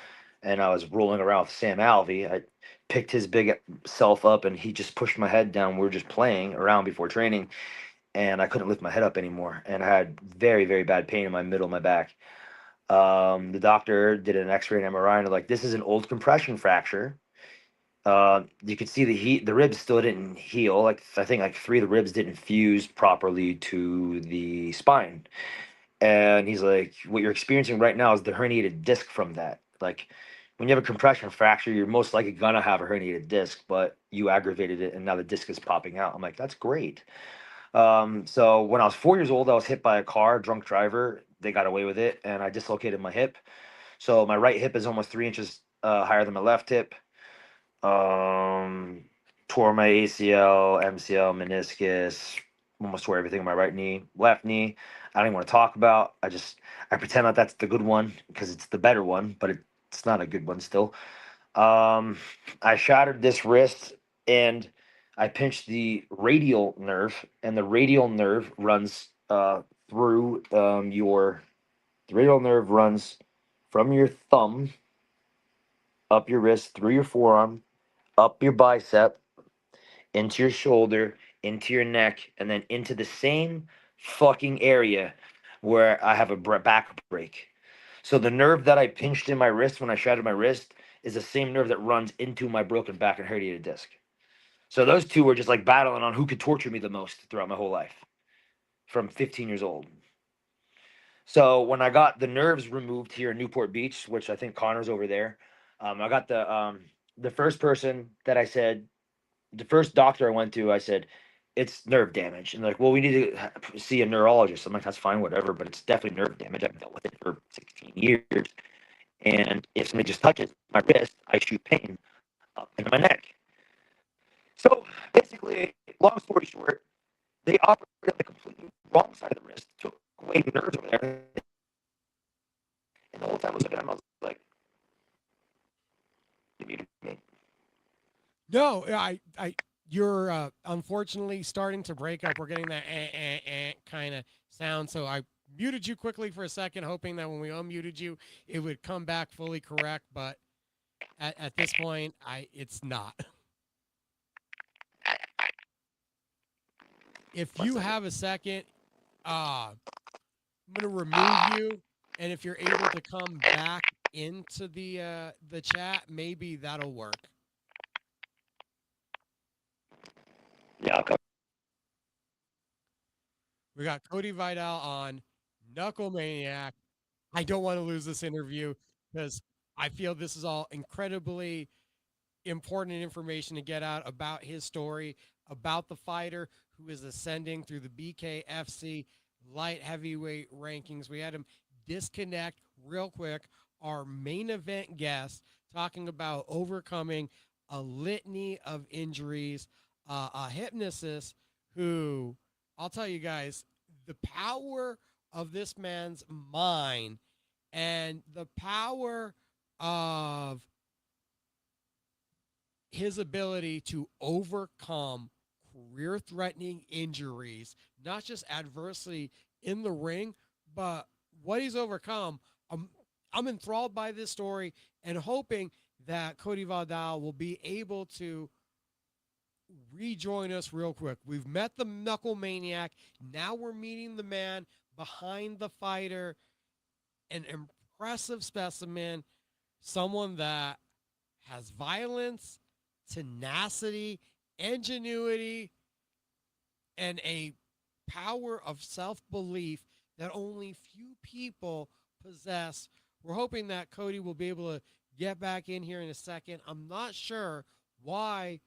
and I was rolling around with Sam Alvey. I picked his big self up, and he just pushed my head down. We were just playing around before training, and I couldn't lift my head up anymore. And I had very, very bad pain in my middle of my back. The doctor did an X-ray and MRI, and they're like, "This is an old compression fracture." You could see the ribs still didn't heal. Like I think like three of the ribs didn't fuse properly to the spine. And he's like, "What you're experiencing right now is the herniated disc from that. Like when you have a compression fracture, you're most likely gonna have a herniated disc, but you aggravated it, and now the disc is popping out." I'm like, "That's great." So when I was 4 years old, I was hit by a car, drunk driver. They got away with it, and I dislocated my hip. So my right hip is almost 3 inches higher than my left hip. Um, Tore my ACL, MCL, meniscus, almost tore everything in my right knee, left knee. I don't even want to talk about. I pretend like that's the good one because it's the better one, but it's not a good one still. Um, I shattered this wrist, and I pinched the radial nerve, and the radial nerve runs through your. The radial nerve runs from your thumb up your wrist, through your forearm, up your bicep, into your shoulder, into your neck, and then into the same fucking area where I have a back break. So the nerve that I pinched in my wrist when I shattered my wrist is the same nerve that runs into my broken back and herniated disc. So those two were just like battling on who could torture me the most throughout my whole life from 15 years old. So when I got the nerves removed here in Newport Beach, which I think Connor's over there, I got the first person that I said, the first doctor I went to, I said, it's nerve damage. And they're like, well, we need to see a neurologist. I'm like, that's fine, whatever, but it's definitely nerve damage. I've dealt with it for 16 years. And if somebody just touches my wrist, I shoot pain up into my neck. So basically, long story short, they operated the completely wrong side of the wrist, took away the nerves over there. And the whole time I was looking at him, I was like, you muted me. No, you're unfortunately starting to break up. We're getting that kind of sound. So I muted you quickly for a second, hoping that when we unmuted you, it would come back fully correct. But at this point, it's not. If you have a second, I'm going to remove you. And if you're able to come back into the chat, maybe that'll work. Yeah, I'll come. We got Cody Vidal on Knuckle Maniac. I don't want to lose this interview because I feel this is all incredibly important information to get out about his story, about the fighter who is ascending through the BKFC light heavyweight rankings. We had him disconnect real quick. Our main event guest talking about overcoming a litany of injuries, a hypnotist who, I'll tell you guys, the power of this man's mind and the power of his ability to overcome career threatening injuries, not just adversity in the ring, but what he's overcome. I'm enthralled by this story and hoping that Cody Vidal will be able to rejoin us real quick. We've met the Knuckle Maniac. Now we're meeting the man behind the fighter, an impressive specimen, someone that has violence, tenacity, ingenuity, and a power of self-belief that only few people possess. We're hoping that Cody will be able to get back in here in a second. I'm not sure why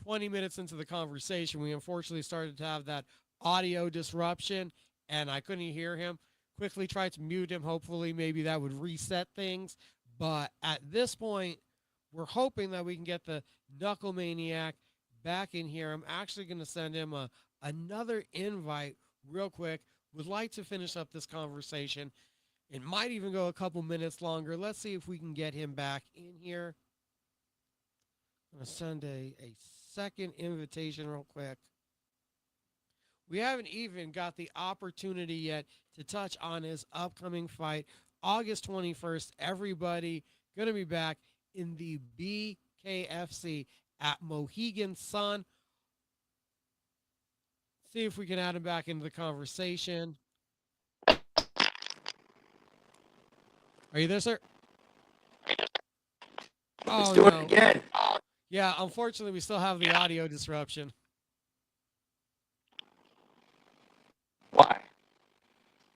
20 minutes into the conversation, we unfortunately started to have that audio disruption and I couldn't hear him. Quickly tried to mute him. Hopefully maybe that would reset things. But at this point, we're hoping that we can get the Knuckle Maniac back in here. I'm actually going to send him another invite real quick. Would like to finish up this conversation. It might even go a couple minutes longer. Let's see if we can get him back in here. I'm going to send a second invitation real quick. We haven't even got the opportunity yet to touch on his upcoming fight, August 21st. Everybody going to be back in the BKFC at Mohegan Sun. See if we can add him back into the conversation. Are you there, sir? Let's do it again. Yeah, unfortunately, we still have the audio disruption. Why?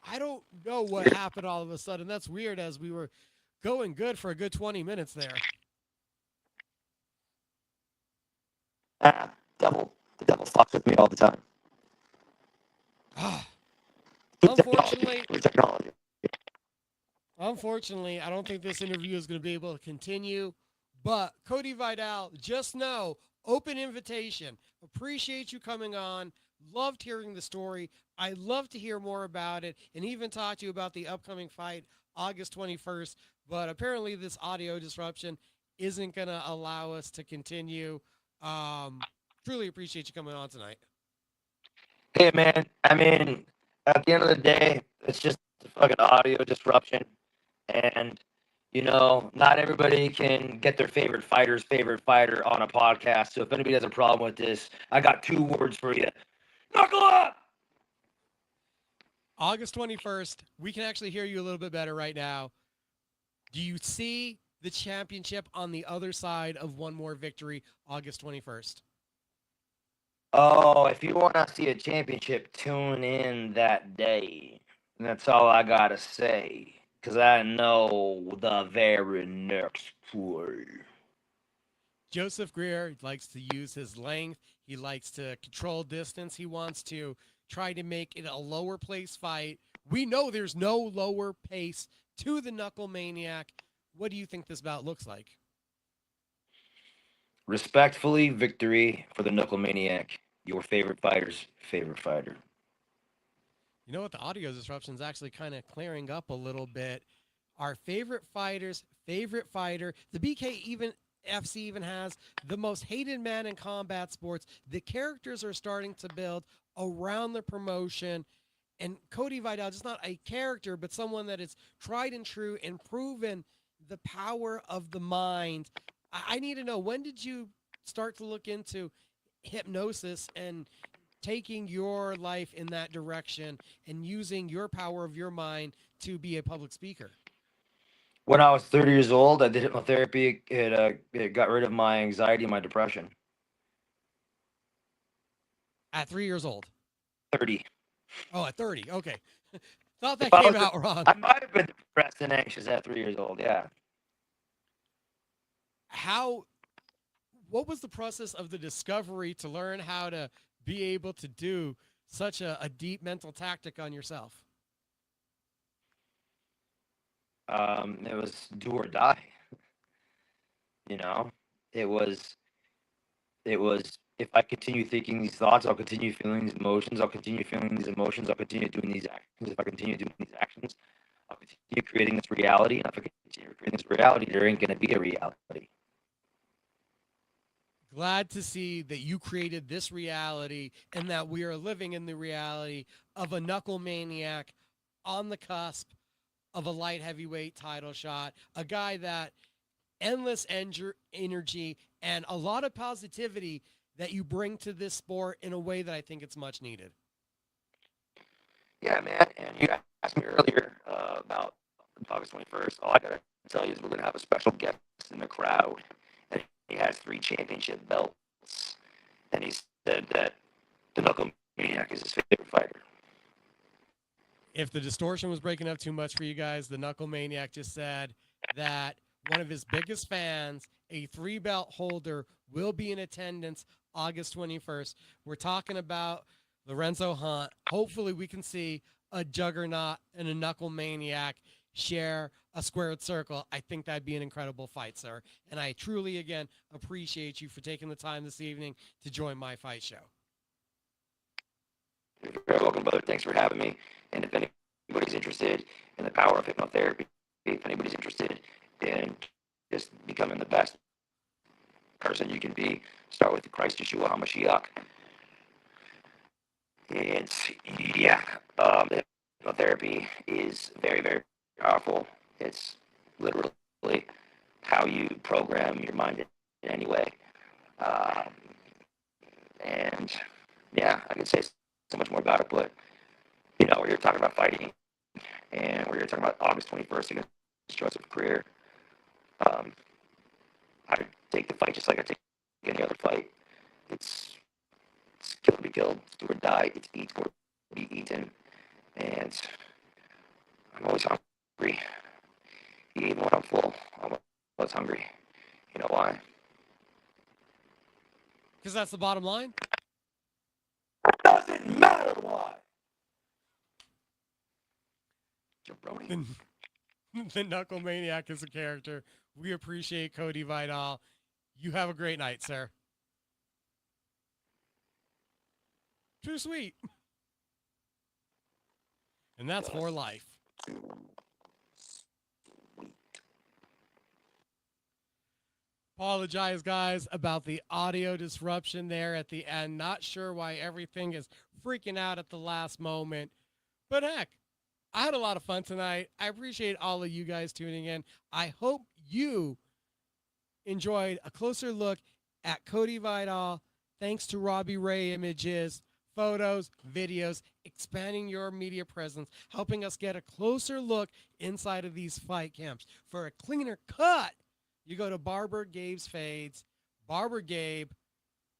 I don't know what happened all of a sudden. That's weird as we were going good for a good 20 minutes there. The devil fucks with me all the time. Unfortunately, I don't think this interview is going to be able to continue. But Cody Vidal, just know, open invitation. Appreciate you coming on. Loved hearing the story. I'd love to hear more about it and even talk to you about the upcoming fight, August 21st. But apparently this audio disruption isn't going to allow us to continue. Truly appreciate you coming on tonight. Hey, man. I mean, at the end of the day, it's just a fucking audio disruption. And, you know, not everybody can get their favorite fighter's favorite fighter on a podcast. So if anybody has a problem with this, I got 2 words for you. Knuckle up! August 21st, we can actually hear you a little bit better right now. Do you see the championship on the other side of one more victory, August 21st? Oh, if you want to see a championship, tune in that day. And that's all I got to say. Because I know the very next play. Joseph Greer likes to use his length. He likes to control distance. He wants to try to make it a lower pace fight. We know there's no lower pace to the Knuckle Maniac. What do you think this bout looks like? Respectfully, victory for the Knuckle Maniac, your favorite fighter's favorite fighter. You know what? The audio disruption is actually kind of clearing up a little bit. Our favorite fighter's favorite fighter. The BKFC even has the most hated man in combat sports. The characters are starting to build around the promotion. And Cody Vidal, just not a character, but someone that is tried and true and proven the power of the mind. I need to know, when did you start to look into hypnosis and taking your life in that direction and using your power of your mind to be a public speaker? When I was 30 years old, I did hypnotherapy. It got rid of my anxiety and my depression. At 3 years old. 30. Oh, at 30. Okay. Thought that If I came was, out wrong. I might have been depressed and anxious at 3 years old. Yeah. What was the process of the discovery to learn how to be able to do such a deep mental tactic on yourself? It was do or die. You know, it was if I continue thinking these thoughts, I'll continue feeling these emotions. I'll continue feeling these emotions. I'll continue doing these actions. If I continue doing these actions, I'll continue creating this reality. And if I continue creating this reality, there ain't gonna be a reality. Glad to see that you created this reality and that we are living in the reality of a knuckle maniac on the cusp of a light heavyweight title shot, a guy that endless energy and a lot of positivity that you bring to this sport in a way that I think it's much needed. Yeah, man. And you asked me earlier about August 21st. All I gotta tell you is we're gonna have a special guest in the crowd, and he has 3 championship belts, and he said that the Knuckle Maniac is his favorite fighter. If the distortion was breaking up too much for you guys, the Knuckle Maniac just said that one of his biggest fans, a 3-belt holder, will be in attendance August 21st. We're talking about Lorenzo Hunt. Hopefully we can see a Juggernaut and a Knuckle Maniac share a squared circle. I think that'd be an incredible fight, sir. And I truly, again, appreciate you for taking the time this evening to join my fight show. You're very welcome, brother. Thanks for having me. And if anybody's interested in the power of hypnotherapy, if anybody's interested in just becoming the best person you can be, start with the Christ Yeshua HaMashiach. And yeah, the hypnotherapy is very, very powerful. It's literally how you program your mind in any way. And yeah, I could say so much more about it, but you know, we're here talking about fighting, and we're here talking about August 21st against Joseph Career. I take the fight just like I take any other fight. It's kill or be killed, it's do or die, it's eat or be eaten, and I'm always hungry. Even when I'm full, I'm always hungry. You know why? Because that's the bottom line. Doesn't matter why. Jabroni. The Knuckle Maniac is a character. We appreciate Cody Vidal. You have a great night, sir. Too sweet. And that's for life. Apologize, guys, about the audio disruption there at the end. Not sure why everything is freaking out at the last moment. But heck, I had a lot of fun tonight. I appreciate all of you guys tuning in. I hope you enjoyed a closer look at Cody Vidal. Thanks to Robbie Ray Images, photos, videos, expanding your media presence, helping us get a closer look inside of these fight camps. For a cleaner cut, you go to Barber Gabe's Fades, Barber Gabe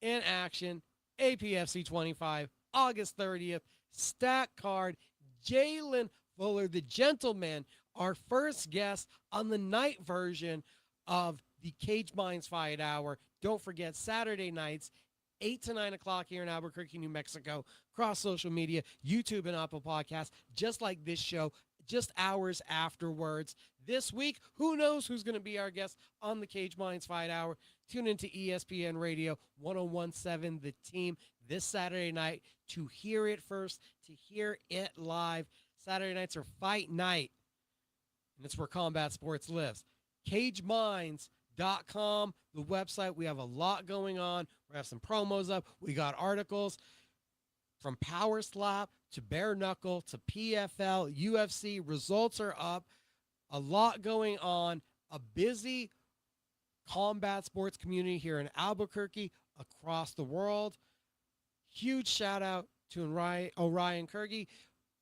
in action, APFC 25, August 30th, Stack Card, Jalen Fuller, the gentleman, our first guest on the night version of the Cage Minds Fight Hour. Don't forget, Saturday nights, 8 to 9 o'clock here in Albuquerque, New Mexico, across social media, YouTube and Apple Podcasts, just like this show, just hours afterwards. This week, who knows who's going to be our guest on the Cage Minds Fight Hour. Tune into ESPN Radio 1017, The Team, this Saturday night to hear it first, to hear it live. Saturday nights are fight night, and it's where combat sports lives. CageMinds.com, the website. We have a lot going on. We have some promos up. We got articles from Power Slap to Bare Knuckle to PFL, UFC. Results are up. A lot going on. A busy combat sports community here in Albuquerque, across the world. Huge shout out to O'Ruin Guhrke.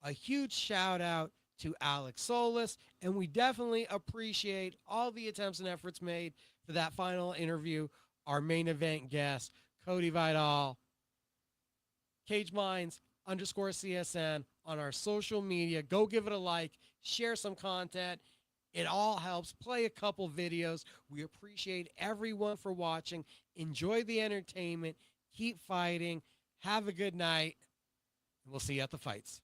A huge shout out to Alex Solis. And we definitely appreciate all the attempts and efforts made for that final interview. Our main event guest, Cody Vidal, Cage Minds _CSN on our social media. Go give it a like, share some content. It all helps. Play a couple videos. We appreciate everyone for watching. Enjoy the entertainment. Keep fighting. Have a good night. We'll see you at the fights.